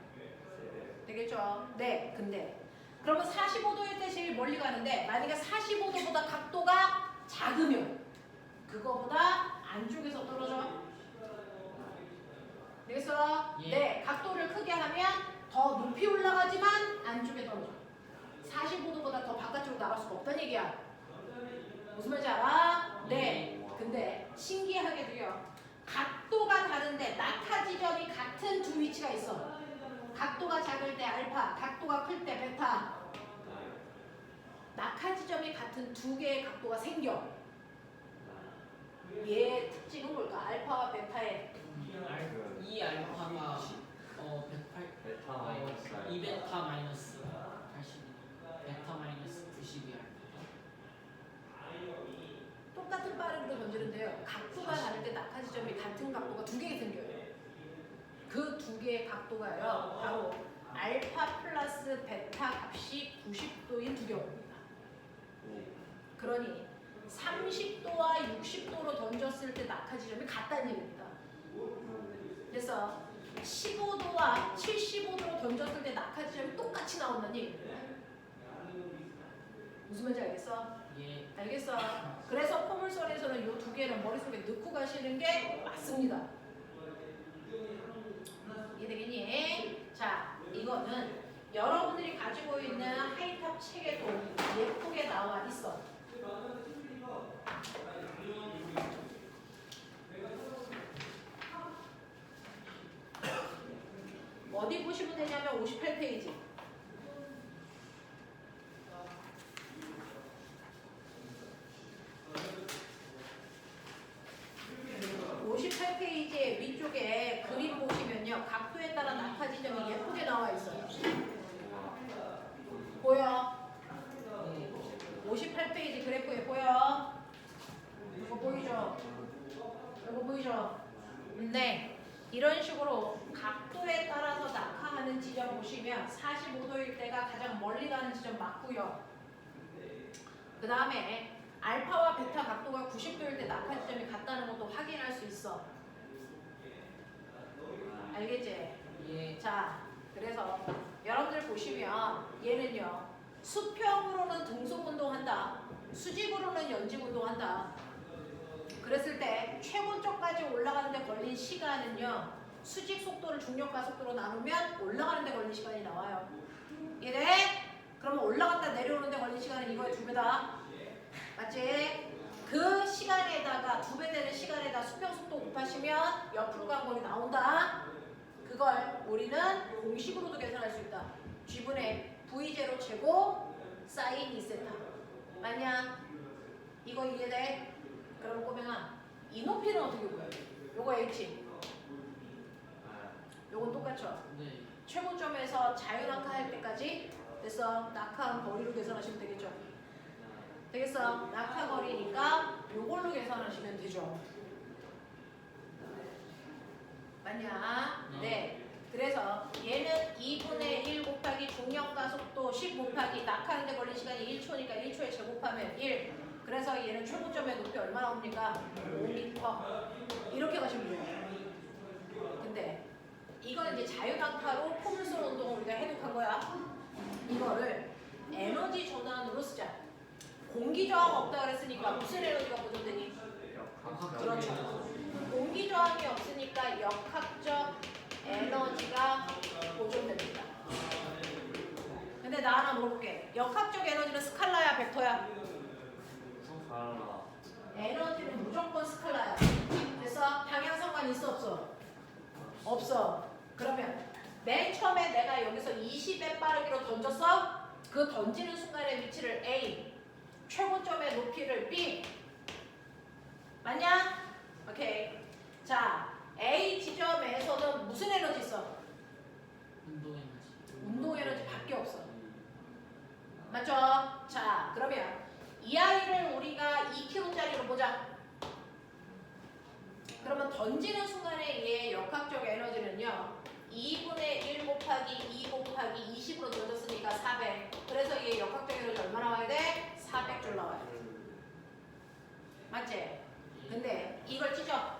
되겠죠? 네. 근데 그러면 45도일 때 제일 멀리 가는데 만약에 45도보다 각도가 작으면 그거보다 안쪽에서 떨어져. 되겠어? 예. 네. 각도를 크게 하면 더 높이 올라가지만 안쪽에 떨어져. 45도보다 더 바깥쪽으로 나갈 수가 없다는 얘기야. 무슨 말인지 알아? 네. 근데 신기하게도요. 각도가 다른데 낙하 지점이 같은 두 위치가 있어. 각도가 작을 때 알파, 각도가 클 때 베타. 낙하 지점이 같은 두 개의 각도가 생겨. 얘의 특징은 뭘까? 알파와 베타의 이 알파가 108 베타 마이너스 알파. 2베타 마이너스 82 베타 마이너스 92 알파. 똑같은 빠르기로 던지는데요. 각도가 다를 때 낙하 지점이 같은 각도가 두 개가 생겨요. 그 두 개의 각도가요. 바로 알파 플러스 베타 값이 90도인 두 경우입니다. 그러니 30도와 60도로 던졌을 때 낙하 지점이 같다는 얘기입니다. 그래서 15도와 75도로 던졌을 때 낙하 지점이 똑같이 나온다는 얘기입니다. 무슨 말인지 알겠어? 예. 알겠어? 그래서 포물선에서는 이 두 개는 머릿속에 넣고 가시는 게 맞습니다. 이해되겠니? 자, 이거는 여러분들이 가지고 있는 하이탑 책에도 예쁘게 나와 있어. 어디 보시면 되냐면 58페이지. 알겠지? 그래프에 보여? 이거 보이죠? 이거 보이죠? 네. 이런 식으로 각도에 따라서 낙하하는 지점 보시면 45도일 때가 가장 멀리 가는 지점 맞고요. 그 다음에 알파와 베타 각도가 90도일 때 낙하 지점이 같다는 것도 확인할 수 있어. 알겠지? 예. 자, 그래서 여러분들 보시면 얘는요. 수평으로는 등속 운동한다. 수직으로는 연직 운동한다. 그랬을 때 최고점까지 올라가는 데 걸린 시간은요. 수직 속도를 중력가 속도로 나누면 올라가는 데 걸린 시간이 나와요. 이해돼? 그러면 올라갔다 내려오는 데 걸린 시간은 이거의 2배다. 맞지? 그 시간에다가 2배 되는 시간에다 수평 속도 곱하시면 옆으로 간 거리 나온다. 그걸 우리는 공식으로도 계산할 수 있다. G분의 V0 제곱 사인 2세타. 맞냐? 이거 이해돼? 그럼 꼬맹아, 이 높이는 어떻게 보여? 요거 H. 요건 똑같죠? 네. 최고점에서 자유낙하할 때까지 됐어. 낙하한 거리로 계산하시면 되겠죠? 되겠어? 낙하 거리니까 요걸로 계산하시면 되죠. 맞냐? 네. 그래서 얘는 2분의 1 곱하기 중력가 속도 10 곱하기 낙하하는데 걸린 시간이 1초니까 1초에 제곱하면 1. 그래서 얘는 최고점의 높이 얼마 나옵니까? 5m. 이렇게 가시면 돼요. 근데 이거는 이제 자유낙하로 포물선 운동을 우리가 해독한 거야. 이거를 에너지 전환으로 쓰자. 공기 저항 없다 그랬으니까 무슨 에너지가 보존되니? 그렇죠. 공기 저항이 없으니까 역학적 에너지가 보존됩니다. 근데 나 하나 물어볼게. 역학적 에너지는 스칼라야, 벡터야? 달라. 에너지는 무조건 스칼라야. 그래서 방향 상관 있어 없어? 없어. 그러면 맨 처음에 내가 여기서 20의 빠르기로 던졌어? 그 던지는 순간의 위치를 A, 최고점의 높이를 B. 맞냐? 오케이. 자, A 지점에서는 무슨 에너지 있어? 운동 에너지. 운동 에너지밖에 없어. 맞죠? 자, 그러면 이 아이를 우리가 2kg짜리로 보자. 그러면 던지는 순간에 얘의 역학적 에너지는요. 2분의 1 곱하기 2 곱하기 20으로 던졌으니까 400. 그래서 얘의 역학적 에너지 얼마 나와야 돼? 400줄 나와야 돼. 맞지? 근데 이걸 찢어.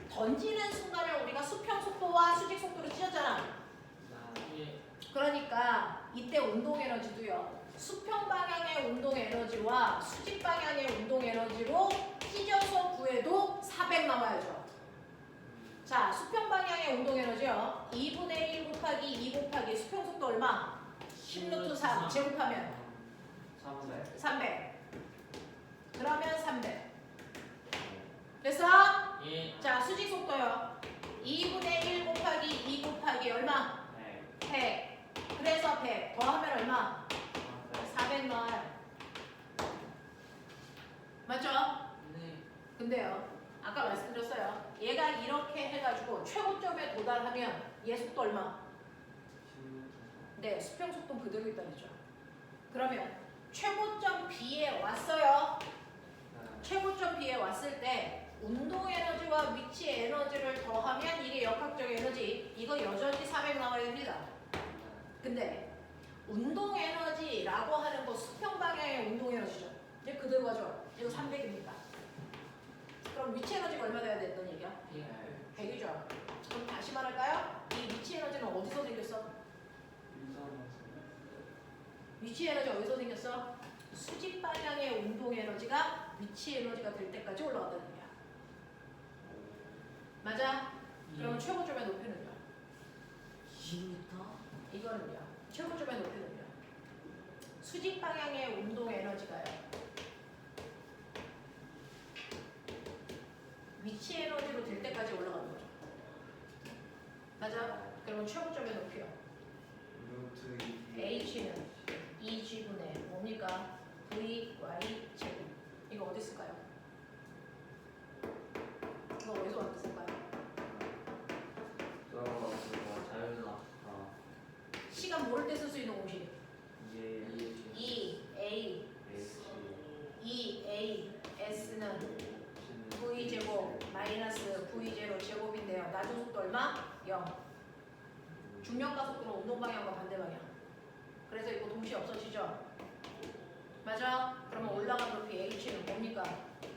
던지는 순간을 우리가 수평 속도와 수직 속도로 찢었잖아. 예. 그러니까 이때 운동 에너지도요. 수평 방향의 운동 에너지와 수직 방향의 운동 에너지로 찢어서 구해도 400 나와야죠. 자, 수평 방향의 운동 에너지요. 2분의 1 곱하기 2 곱하기 수평 속도 얼마? 10루트 3 제곱하면 300. 300. 그러면 300. 됐어? 예. 자, 수직 속도요. 2분의 1 곱하기 2 곱하기 얼마? 네. 100. 그래서 100 더하면 얼마? 400 나와요. 맞죠? 네. 근데요, 아까 말씀드렸어요. 얘가 이렇게 해가지고 최고점에 도달하면 얘 속도 얼마? 네, 수평 속도 그대로 있다는 거죠. 그러면 최고점 B에 왔어요. 최고점 B에 왔을 때 운동 에너지와 위치 에너지를 더하면 이게 역학적 에너지. 이거 여전히 400 나와야 됩니다. 근데 운동 에너지라고 하는 거 수평 방향의 운동 에너지죠. 이제 그대로 가죠. 이거 300입니다. 그럼 위치 에너지가 얼마 돼야 됐던 얘기야? 예. 100이죠. 그럼 다시 말할까요? 이 위치 에너지는 어디서 생겼어? 위치 에너지 어디서 생겼어? 수직 방향의 운동 에너지가 위치 에너지가 될 때까지 올라간다는 얘기야. 맞아? 그럼 최고점의 높이는요? 20m? 이거는요. 최고점의 높이는요. 수직 방향의 운동 에너지가요. 위치 에너지로 될 때까지 올라가는 거죠. 맞아? 그러면 최고점의 높이요. H는 2G분의 뭡니까? VY 제곱. 이거 어디 쓸까요? 이거 어디서 만들었을까요? 시간 모를 때 쓸 수 있는 공식. 예. E, A, A S는 V 제곱 마이너스 V 제로 제곱인데요. 낮은 속도 얼마? 0. 중력과 속도는 운동 방향과 반대 방향. 그래서 이거 동시에 없어지죠? 맞아? 그러면 올라간 높이 H는 뭡니까?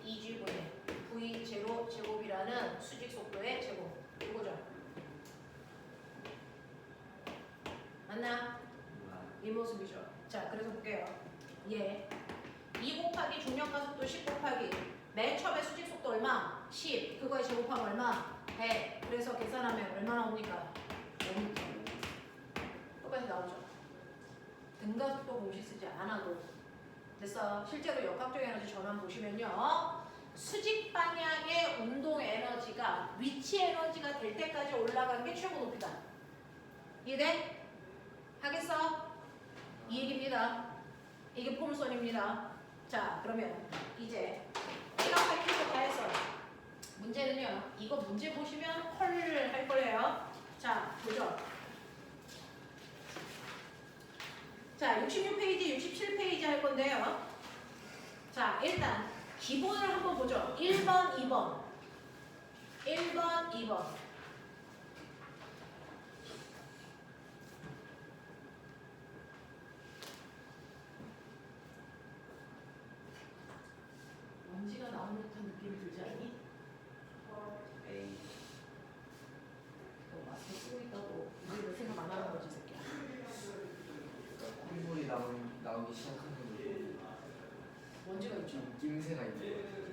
2G분의 V 제로 제곱이라는 수직 속도의 제곱. 이거죠? 맞나? 이 모습이죠. 자, 그래서 볼게요. 얘 2 곱하기 중력과 속도 10 곱하기 맨 처음에 수직 속도 얼마? 10. 그거에 제곱하면 얼마? 100. 그래서 계산하면 얼마 나옵니까? 5m. 똑같이 나오죠. 등가 속도 공식 쓰지 않아도 됐어. 실제로 역학적 에너지 전환 보시면요. 수직 방향의 운동 에너지가 위치 에너지가 될 때까지 올라가는 게 최고 높이다. 이해돼? 하겠어? 이 얘기입니다. 이게 포물선입니다. 자, 그러면 이제 1학 8킬로 다 했어요. 문제는요. 이거 문제 보시면 헐 할 거예요. 자, 보죠. 자, 66페이지, 67페이지 할 건데요. 자, 일단 기본을 한번 보죠. 1번, 2번. 1번, 2번. 먼지가 나오는 듯한 느낌이 들지 않니? A. 너 마스크 쓰고 있다고 우리를 생각 안 하는 거지, 새끼야. 그러니까 콧물이 나오기 시작하는 거. 먼지가 있죠. 낌새가 있는 거 같아요.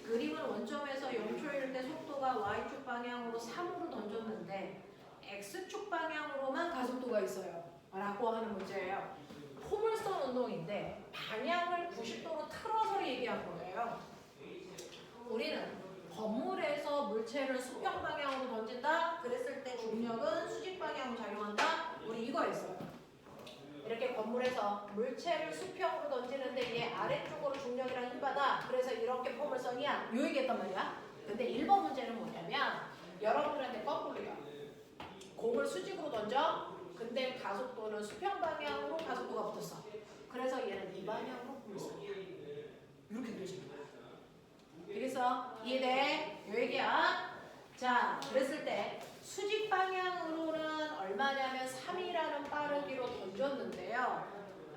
그림은 원점에서 0초일 때 속도가 y축 방향으로 3으로 던졌는데 x축 방향으로만 가속도가 있어요. 라고 하는 문제예요. 포물선 운동인데 방향을 90도로 틀어서 얘기한 거예요. 우리는 건물에서 물체를 수평 방향으로 던진다. 그랬을 때 중력은 수직 방향으로 작용한다. 우리 이거 했어요. 이렇게 건물에서 물체를 수평으로 던지는데 얘 아래쪽으로 중력이랑 힘받아. 그래서 이렇게 포물선이야. 요 얘기했단 말이야. 근데 1번 문제는 뭐냐면 여러분들한테 거꾸로요. 공을 수직으로 던져. 근데 가속도는 수평 방향으로 가속도가 붙었어. 그래서 얘는 이 방향으로 포물선이야. 이렇게 되시는 거야. 되겠어? 이해돼? 요 얘기야. 자, 그랬을 때 수직 방향으로는 얼마냐면 3이라는 빠르기로 던졌는데요.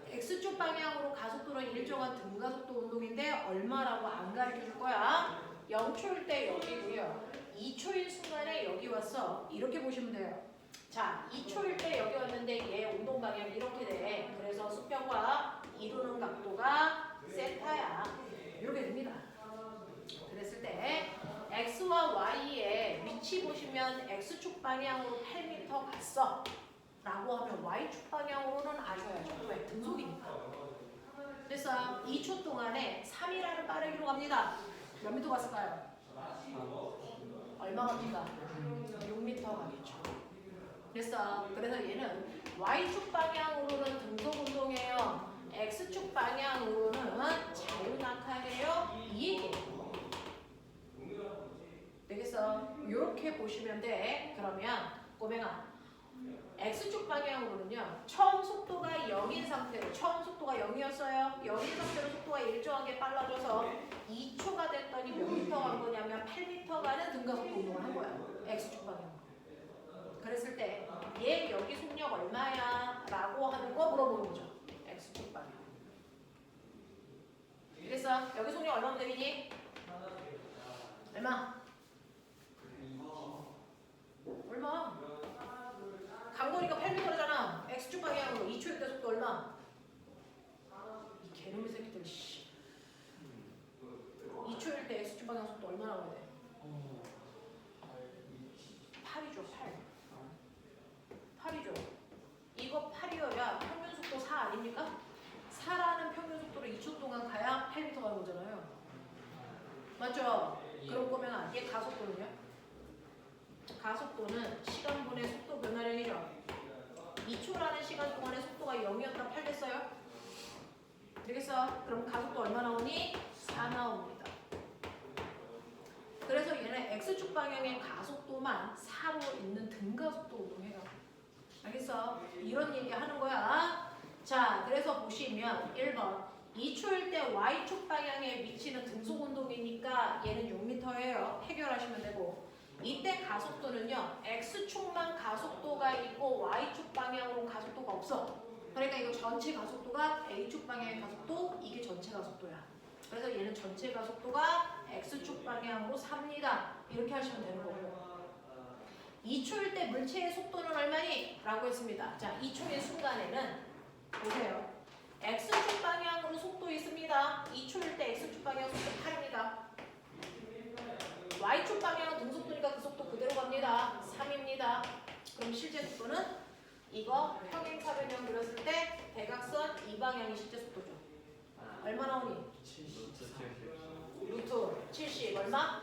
X축 방향으로 가속도는 일정한 등가속도 운동인데 얼마라고 안 가르쳐 줄 거야. 0초일 때 여기고요. 2초인 순간에 여기 왔어. 이렇게 보시면 돼요. 자, 2초일 때 여기 왔는데 얘 운동 방향이 이렇게 돼. 그래서 수평과 이루는 각도가 세타야. 이렇게 됩니다. 그랬을 때 x와 y의 위치 보시면 x축 방향으로 8m 갔어 라고 하면 y축 방향으로는 아셔야죠. 왜? 등속이니까. 그래서 2초 동안에 3이라는 빠르기로 갑니다. 몇 미터 갔을까요? 얼마 갑니까? 6m 가겠죠. 그래서 얘는 y축 방향으로는 등속 운동이에요. x축 방향으로는 자유낙하예요. 이 얘기예요. 되겠어? 이렇게 보시면 돼. 그러면 꼬맹아, x축 방향으로는요. 처음 속도가 0인 상태로, 처음 속도가 0이었어요. 0인 상태로 속도가 일정하게 빨라져서 2초가 됐더니 몇 미터 간 거냐면 8미터 가는 등가속도 운동을 한 거야. x축 방향으로. 그랬을 때 얘 여기 속력 얼마야? 라고 하는 거 물어보는 거죠. x축 방향. 그래서 여기 속력 얼마면 되겠니? 얼마? 얼마? 강도니까 8m잖아. x축 방향으로 2초일 때 속도 얼마? 이 개놈의 새끼들 씨. 2초일 때 x축 방향 속도 얼마 나와야 돼? 8이죠. 8이죠. 이거 8이어야 평균 속도 4 아닙니까? 4라는 평균 속도로 2초 동안 가야 8m 가는 거잖아요. 맞죠? 그런 거면 얘 가속도는요? 가속도는 시간분의 속도 변화량이죠. 2초라는 시간 동안의 속도가 0이었다 8 됐어요? 되겠어? 그럼 가속도 얼마 나오니? 4 나옵니다. 그래서 얘는 x축 방향의 가속도만 4로 있는 등가속도 운동해요. 알겠어? 이런 얘기 하는 거야. 자, 그래서 보시면 1번 2초일 때 y축 방향에 위치는 등속 운동이니까 얘는 6m예요. 해결하시면 되고 이때 가속도는요. x축만 가속도가 있고 y축 방향으로 가속도가 없어. 그러니까 이거 전체 가속도가 a축 방향의 가속도, 이게 전체 가속도야. 그래서 얘는 전체 가속도가 x축 방향으로 삽니다. 이렇게 하시면 되는 거고 2초일 때 물체의 속도는 얼마니? 라고 했습니다. 자, 2초의 순간에는 보세요. x축 방향으로 속도 있습니다. 2초일 때 x축 방향 속도 8입니다. y축 방향은 등속도니까 그 속도 그대로 갑니다. 3입니다. 그럼 실제 속도는 이거 평행사변형 그렸을 때 대각선 이 방향이 실제 속도죠. 얼마 나오니? 루트 70 얼마?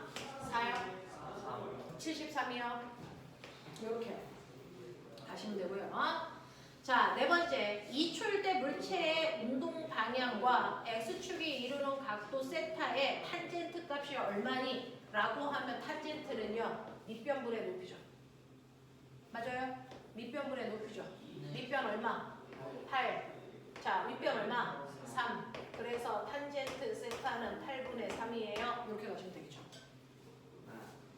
4요? 73이요. 이렇게 가시면 되고요. 자, 네 번째 2초일 때 물체의 운동 방향과 x축이 이루는 각도 세타의 탄젠트 값이 얼마니? 라고 하면 탄젠트는요 밑변분의 높이죠. 맞아요? 밑변분의 높이죠. 밑변 얼마? 8. 자, 윗변 얼마? 3. 그래서 탄젠트 세타는 8분의 3이에요. 이렇게 가시면 되겠죠.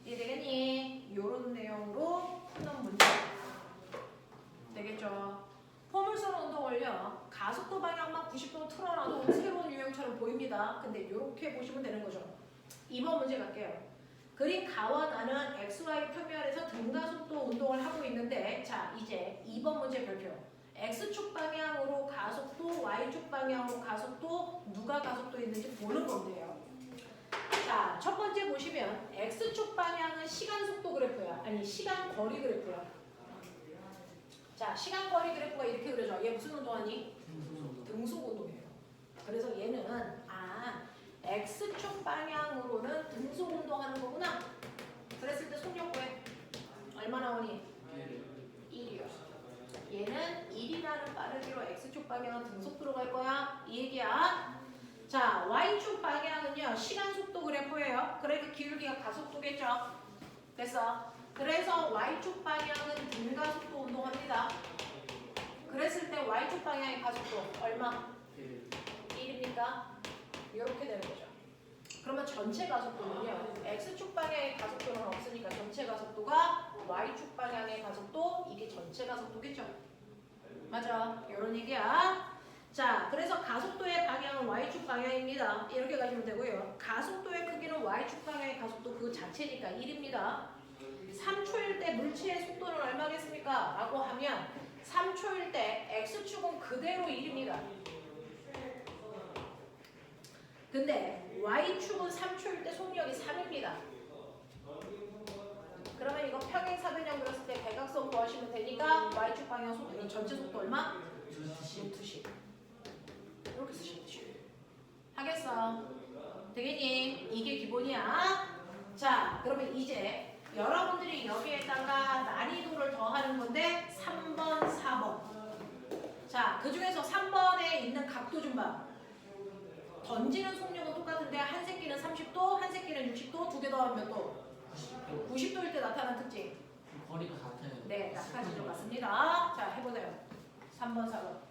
이해되겠니? 이런 내용으로 푸는 문제 되겠죠. 포물선 운동을요 가속도 방향만 90도 틀어놔도 새로운 유형처럼 보입니다. 근데 이렇게 보시면 되는 거죠. 2번 문제 갈게요. 그림 가와 나는 XY 평면에서 등가속도 운동을 하고 있는데 자 이제 2번 문제 별표. X축 방향으로 가속도, Y축 방향으로 가속도, 누가 가속도 있는지 보는 건데요. 자, 첫 번째 보시면 x축 방향은 시간 속도 그래프야. 아니, 시간 거리 그래프야. 자, 시간 거리 그래프가 이렇게 그려져. 얘 무슨 운동하니? 등속 운동이에요. 그래서 얘는 x축 방향으로는 등속 운동하는 거구나. 그랬을 때 속력 구해. 얼마 나오니? 1이요. 얘는 1이라는 빠르기로 x축 방향은 등속도로 갈 거야. 이 얘기야. 자, y축 방향은요. 시간 속도 그래프예요. 그러니까 기울기가 가속도겠죠. 됐어. 그래서 y축 방향은 등가속도 운동합니다. 그랬을 때 y축 방향의 가속도 얼마? 1입니까? 이렇게 되는 거죠. 그러면 전체 가속도는요. x축 방향의 가속도는 없으니까 전체 가속도가 y축 방향의 가속도, 이게 전체 가속도겠죠. 맞아. 이런 얘기야. 자, 그래서 가속도의 방향은 y축 방향입니다. 이렇게 가시면 되고요. 가속도의 크기는 y축 방향의 가속도 그 자체니까 1입니다. 3초일 때 물체의 속도는 얼마겠습니까? 라고 하면 3초일 때 x축은 그대로 1입니다. 근데 y축은 3초일 때 속력이 3입니다. 그러면 이거 평행사변형 그렸을 때 대각선 구하시면 되니까 y축 방향 속도, 전체 속도 얼마? 루트씩. 이렇게 쓰시면 되죠. 하겠어? 되겠니? 이게 기본이야. 자, 그러면 이제 여러분들이 여기에다가 난이도를 더하는 건데 3번, 4번. 자, 그 중에서 3번에 있는 각도 좀 봐. 던지는 속력은 똑같은데 한 새끼는 30도, 한 새끼는 60도, 두 개 더하면 몇 도? 90도일 때 나타나는 특징. 거리가 같아요. 네, 낙하지도 같습니다. 자, 해보세요. 3번, 4번.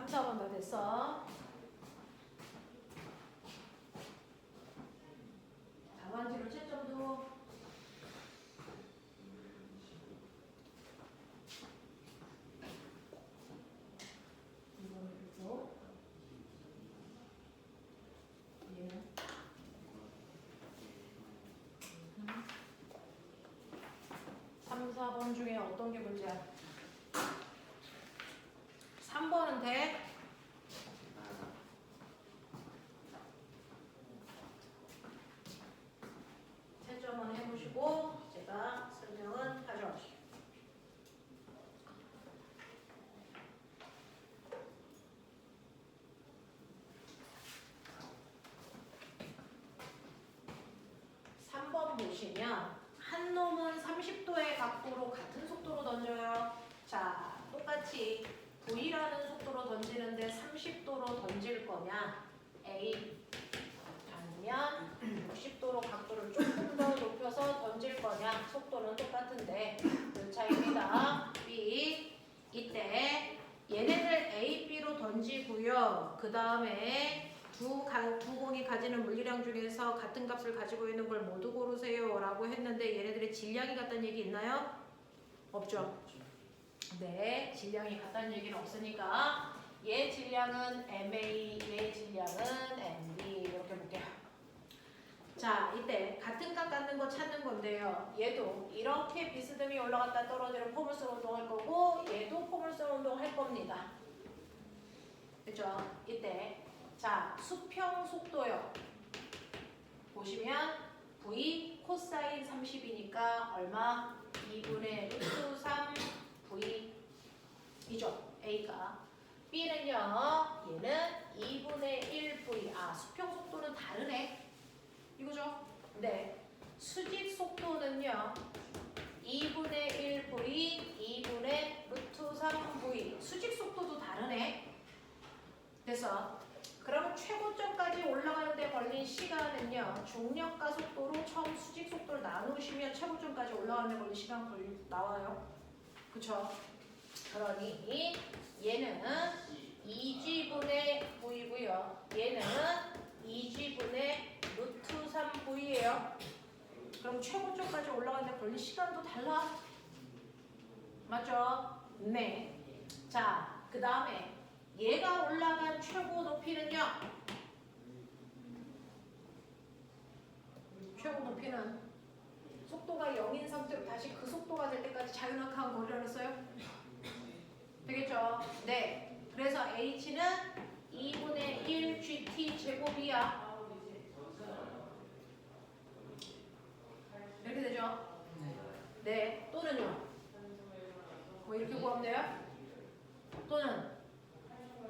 3, 4번 다 됐어. 답안지로 채점도 이거는 그리고 얘는 3, 4번 중에 어떤 게 문제야? 3번은 돼? 채점은 해보시고 제가 설명은 하죠. 삼 번 보시면 한 놈은 30도의 각도로 같은 속도로 던져요. 자, 똑같이 V라는 속도로 던지는데 30도로 던질 거냐? A. 아니면 60도로 각도를 조금 더 높여서 던질 거냐? 속도는 똑같은데 그 차이입니다. B. 이때 얘네들 A, B로 던지고요. 그 다음에 두 공이 가지는 물리량 중에서 같은 값을 가지고 있는 걸 모두 고르세요 라고 했는데 얘네들의 질량이 같다는 얘기 있나요? 없죠? 네, 질량이 같다는 얘기는 없으니까 얘 질량은 MA, 얘 질량은 MB 이렇게 볼게요. 자, 이때 같은 값 갖는 거 찾는 건데요. 얘도 이렇게 비스듬히 올라갔다 떨어지는 포물선 운동할 거고 얘도 포물선 운동할 겁니다. 그렇죠? 이때 자, 수평 속도요. 보시면 V 코사인 30이니까 얼마? 2분의 루트 3 V이죠. A가. B는요. 얘는 2분의 1 V. 아, 수평 속도는 다르네. 이거죠? 네. 수직 속도는요. 2분의 1 V, 2분의 루트 3 V. 수직 속도도 다르네. 그래서 그럼 최고점까지 올라가는 데 걸린 시간은요. 중력과 속도로 처음 수직 속도를 나누시면 최고점까지 올라가는 데 걸린 시간 나와요. 그쵸? 그러니 얘는 2G분의 V고요. 얘는 2G분의 루트 3V예요. 그럼 최고점까지 올라가는 데 걸린 시간도 달라. 맞죠? 네. 자, 그 다음에 얘가 올라간 최고 높이는요. 최고 높이는 속도가 0인 상태로 다시 그 속도가 될 때까지 자유낙하한 거리라고 써요. 되겠죠? 네. 그래서 H는 2분의 1 GT 제곱이야. 이렇게 되죠? 네. 또는요? 뭐 이렇게 구하면 돼요? 또는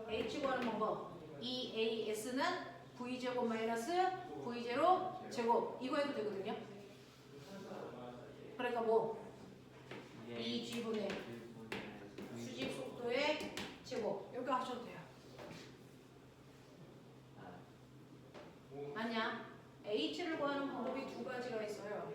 H 구하는 방법. EAS는 V제곱 마이너스 V0 제곱. 이거 해도 되거든요. 그러니까 뭐 2G분의 수직 속도의 제곱. 이렇게 하셔도 돼요. 아니야. H를 구하는 방법이 두 가지가 있어요.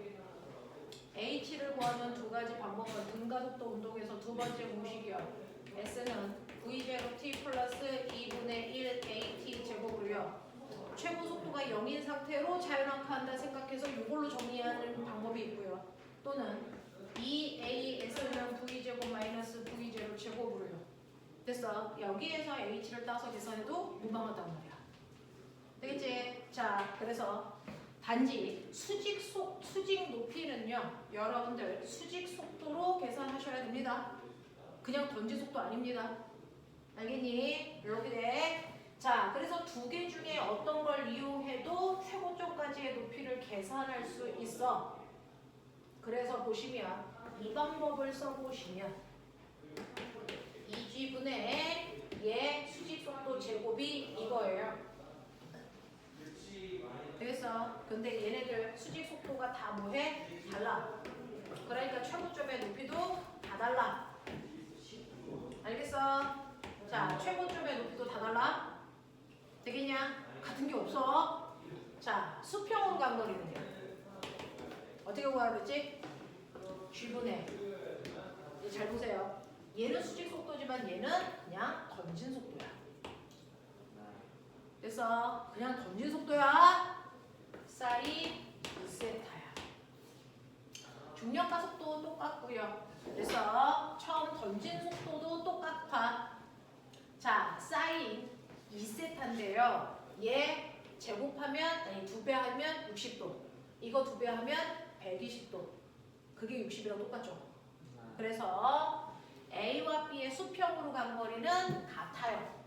H를 구하는 두 가지 방법은 등가속도 운동에서 두 번째 공식이요. S는 V0 T 플러스 2분의 1 AT 제곱으로요. 최고 속도가 0인 상태로 자연낙하한다 생각해서 이걸로 정리하는 방법이 있고요. 또는 2AS는 V제곱 마이너스 V0 제곱으로요. 됐어. 여기에서 H를 따서 계산해도 무방하단 말이야. 되겠지? 자, 그래서 단지 수직 높이는요. 여러분들 수직 속도로 계산하셔야 됩니다. 그냥 던지 속도 아닙니다. 알겠니? 이렇게 돼. 자, 그래서 두 개 중에 어떤 걸 이용해도 최고점까지의 높이를 계산할 수 있어. 그래서 보시면 이 방법을 써보시면 2G분의 얘 수직 속도 제곱이 이거예요. 되겠어? 근데 얘네들 수직 속도가 다 뭐해? 달라. 그러니까 최고점의 높이도 다 달라. 알겠어? 자, 최고점의 높이도 다 달라. 되겠냐? 같은 게 없어. 자, 수평으로 간 거리는요. 어떻게 구하겠지? G분의. 잘 보세요. 얘는 수직 속도지만 얘는 그냥 던진 속도야. 그래서 그냥 던진 속도야. 사인 2세타야. 중력가 속도 똑같고요. 그래서 처음 던진 속도도 똑같아. 자, 사인 2세타인데요. 얘 제곱하면, 아니 2배 하면 60도. 이거 2배 하면 120도. 그게 60이랑 똑같죠. 그래서 A와 B의 수평으로 간 거리는 같아요.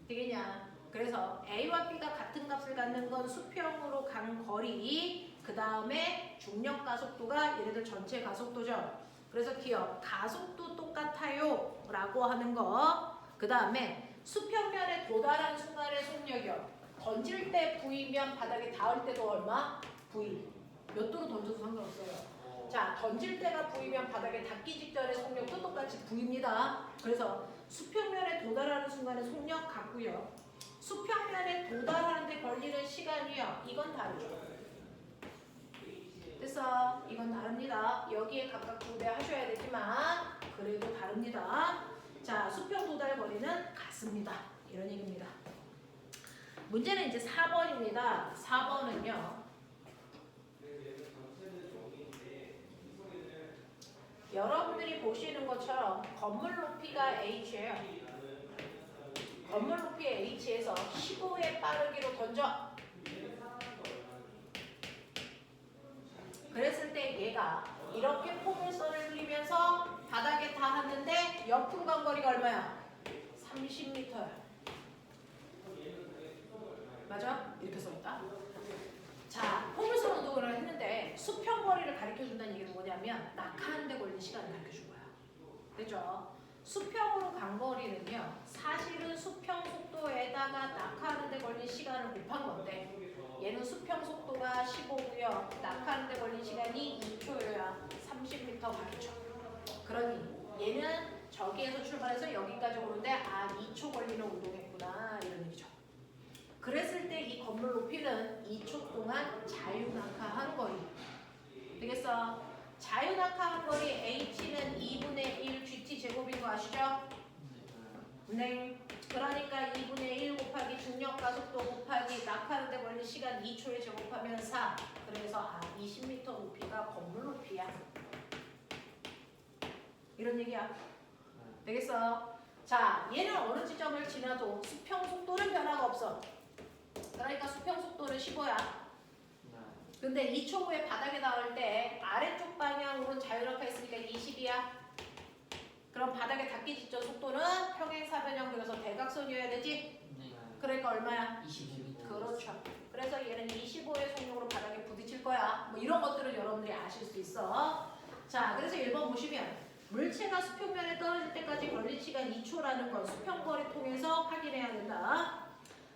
되겠냐? 그래서 A와 B가 같은 값을 갖는 건 수평으로 간 거리, 그 다음에 중력 가속도가 얘네들 전체 가속도죠. 그래서 기억, 가속도 똑같아요 라고 하는 거. 그 다음에 수평면에 도달한 순간의 속력이요. 던질 때 V면 바닥에 닿을 때도 얼마? V. 몇 도로 던져도 상관없어요. 자, 던질 때가 V면 바닥에 닿기 직전의 속력도 똑같이 V입니다. 그래서 수평면에 도달하는 순간의 속력 같고요. 수평면에 도달하는 데 걸리는 시간이요. 이건 다르죠. 그래서 이건 다릅니다. 여기에 각각 2배 하셔야 되지만 그래도 다릅니다. 자, 수평 도달 거리는 같습니다. 이런 얘기입니다. 문제는 이제 4번입니다. 4번은요. 여러분들이 보시는 것처럼 건물 높이가 H예요. 건물 높이 H에서 15의 빠르기로 던져. 그랬을 때 얘가 이렇게 포물선을 그리면서 바닥에 닿았는데 옆으로 간 거리가 얼마야? 30m야. 맞아? 이렇게 써있다. 자, 포물선 운동을 했는데 수평 거리를 가르쳐준다는 얘기는 뭐냐면 낙하하는 데 걸린 시간을 가르쳐준 거야. 그죠? 수평으로 간 거리는요. 사실은 수평 속도에다가 낙하하는 데 걸린 시간을 곱한 건데 얘는 수평 속도가 15고요. 낙하하는 데 걸린 시간이 2초여야 30m 가겠죠. 그러니 얘는 저기에서 출발해서 여기까지 오는데 2초 걸리는 운동했구나 이런 얘기죠. 그랬을 때 이 건물 높이는 2초 동안 자유낙하한 거리. 되겠어? 자유낙하한 거리 H는 2분의 1 GT 제곱인 거 아시죠? 네. 그러니까 2분의 1 곱하기 중력 가속도 곱하기 낙하하는 데 걸린 시간 2초에 제곱하면 4. 그래서 20m 높이가 건물 높이야. 이런 얘기야. 되겠어? 자, 얘는 어느 지점을 지나도 수평 속도는 변화가 없어. 그러니까 수평 속도는 15야. 근데 2초 후에 바닥에 닿을 때 아래쪽 방향으로 자유낙하 했으니까 20이야. 그럼 바닥에 닿기 직전 속도는 평행사변형 그려서 대각선이어야 되지? 네. 그러니까 얼마야? 22m. 그렇죠. 그래서 얘는 25의 속력으로 바닥에 부딪힐 거야. 뭐 이런 것들을 여러분들이 아실 수 있어. 자, 그래서 1번 보시면 물체가 수평면에 떨어질 때까지 걸린 시간 2초라는 건 수평거리 통해서 확인해야 된다.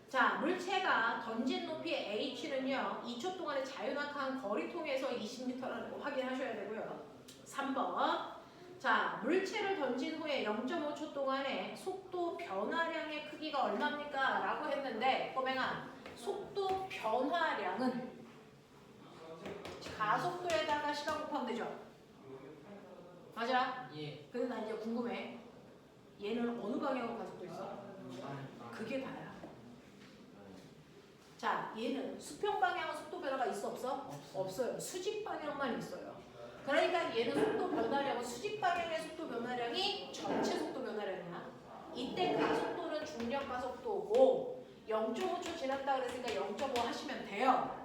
자, 물체가 던진 높이 H는요. 2초 동안의 자유낙하한 거리 통해서 20m라는 거 확인하셔야 되고요. 3번. 자, 물체를 던진 후에 0.5초 동안에 속도 변화량의 크기가 얼마입니까? 라고 했는데 꼬맹아, 속도 변화량은 가속도에다가 시간 곱하면 되죠? 맞아? 예. 근데 나 이제 궁금해. 얘는 어느 방향으로 가속도 있어? 그게 다야. 자, 얘는 수평 방향은 속도 변화가 있어 없어? 없어요. 수직 방향만 있어요. 그러니까 얘는 속도 변화량은 수직 방향의 속도 변화량이 전체 속도 변화량이야. 이때 가속도는 중력 가속도고 0.5초 지났다 그랬으니까 0.5 하시면 돼요.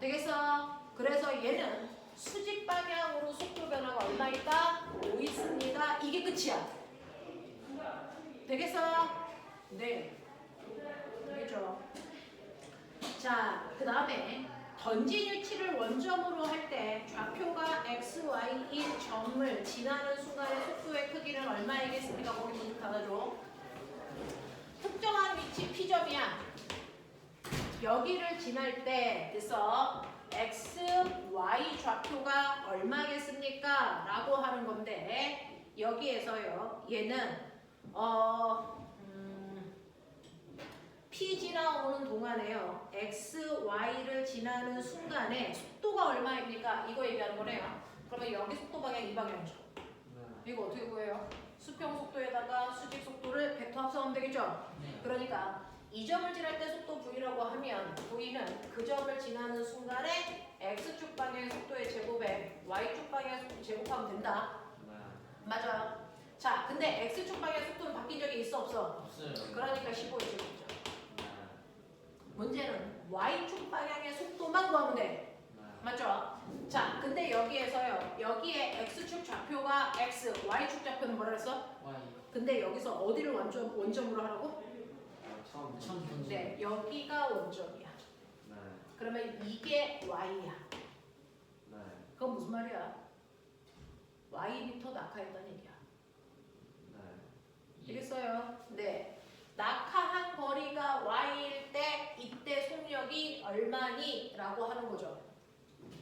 되겠어? 그래서 얘는 수직 방향으로 속도 변화가 얼마 있다? 5 있습니다. 이게 끝이야. 되겠어? 네. 되겠죠? 자, 그 다음에 던진 위치를 원점으로 할 때 좌표가 x, y인 점을 지나는 순간의 속도의 크기는 얼마이겠습니까? 거기 좀 닫아줘. 특정한 위치 P점이야. 여기를 지날 때 그래서 x, y 좌표가 얼마겠습니까? 라고 하는 건데 여기에서요. 얘는 P 지나오는 동안에요. X, Y를 지나는 순간에 속도가 얼마입니까? 이거 얘기하는 거네요. 그러면 여기 속도 방향 이 방향이죠. 이거 어떻게 구해요? 수평 속도에다가 수직 속도를 벡터 합성하면 되겠죠? 네. 그러니까 이 점을 지날 때 속도 v라고 하면 v는 그 점을 지나는 순간에 x축 방향의 속도의 제곱에 y축 방향의 속도 제곱하면 된다. 네. 맞아. 자, 근데 x축 방향의 속도는 바뀐 적이 있어 없어? 없어요. 그러니까 15의 제곱이죠. 네. 문제는 y축 방향의 속도만 구하면 돼. 네. 맞죠? 자, 근데 여기에서요. 여기에 x축 좌표가 x, y축 좌표는 뭐라 그랬어? Y. 근데 여기서 어디를 원점으로 하라고? 처음. 처음 던져. 네, 여기가 원점이야. 네. 그러면 이게 y야. 네. 그건 무슨 말이야? y미터 낙하했다는 얘기야. 네. 되겠어요? 네. 낙하한 거리가 y일 때 이때 속력이 얼마니? 라고 하는 거죠.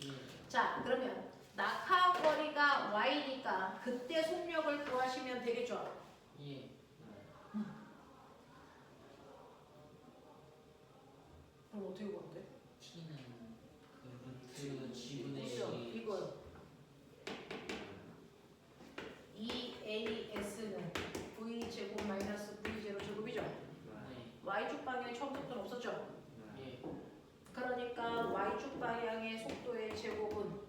예. 자, 그러면 낙하한 거리가 y니까 그때 속력을 구하시면 되겠죠? 예. 그럼 어떻게 구하는데? T는 그 루트 G분의 그죠? 이거요. 2AS는 V제곱 마이너스 V0 제곱이죠? 네. Y축 방향에 처음 속도는 없었죠? 예. 그러니까 Y축 방향의 속도의 제곱은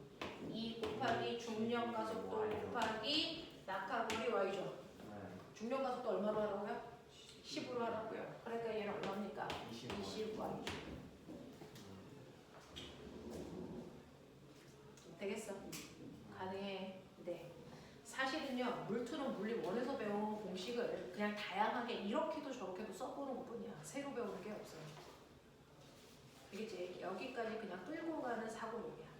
2 곱하기 중력 가속도 곱하기 낙하거리 Y죠? 중력 가속도 얼마로 하라고요? 10으로 하라고요. 그러니까 얘는 얼마입니까? 20Y. 되겠어? 가능해. 네. 사실은요, 물투는 물리 원에서 배운 공식을 그냥 다양하게 이렇게도 저렇게도 써보는 것뿐이야. 새로 배우는 게 없어요. 알겠지? 여기까지 그냥 끌고 가는 사고력이야.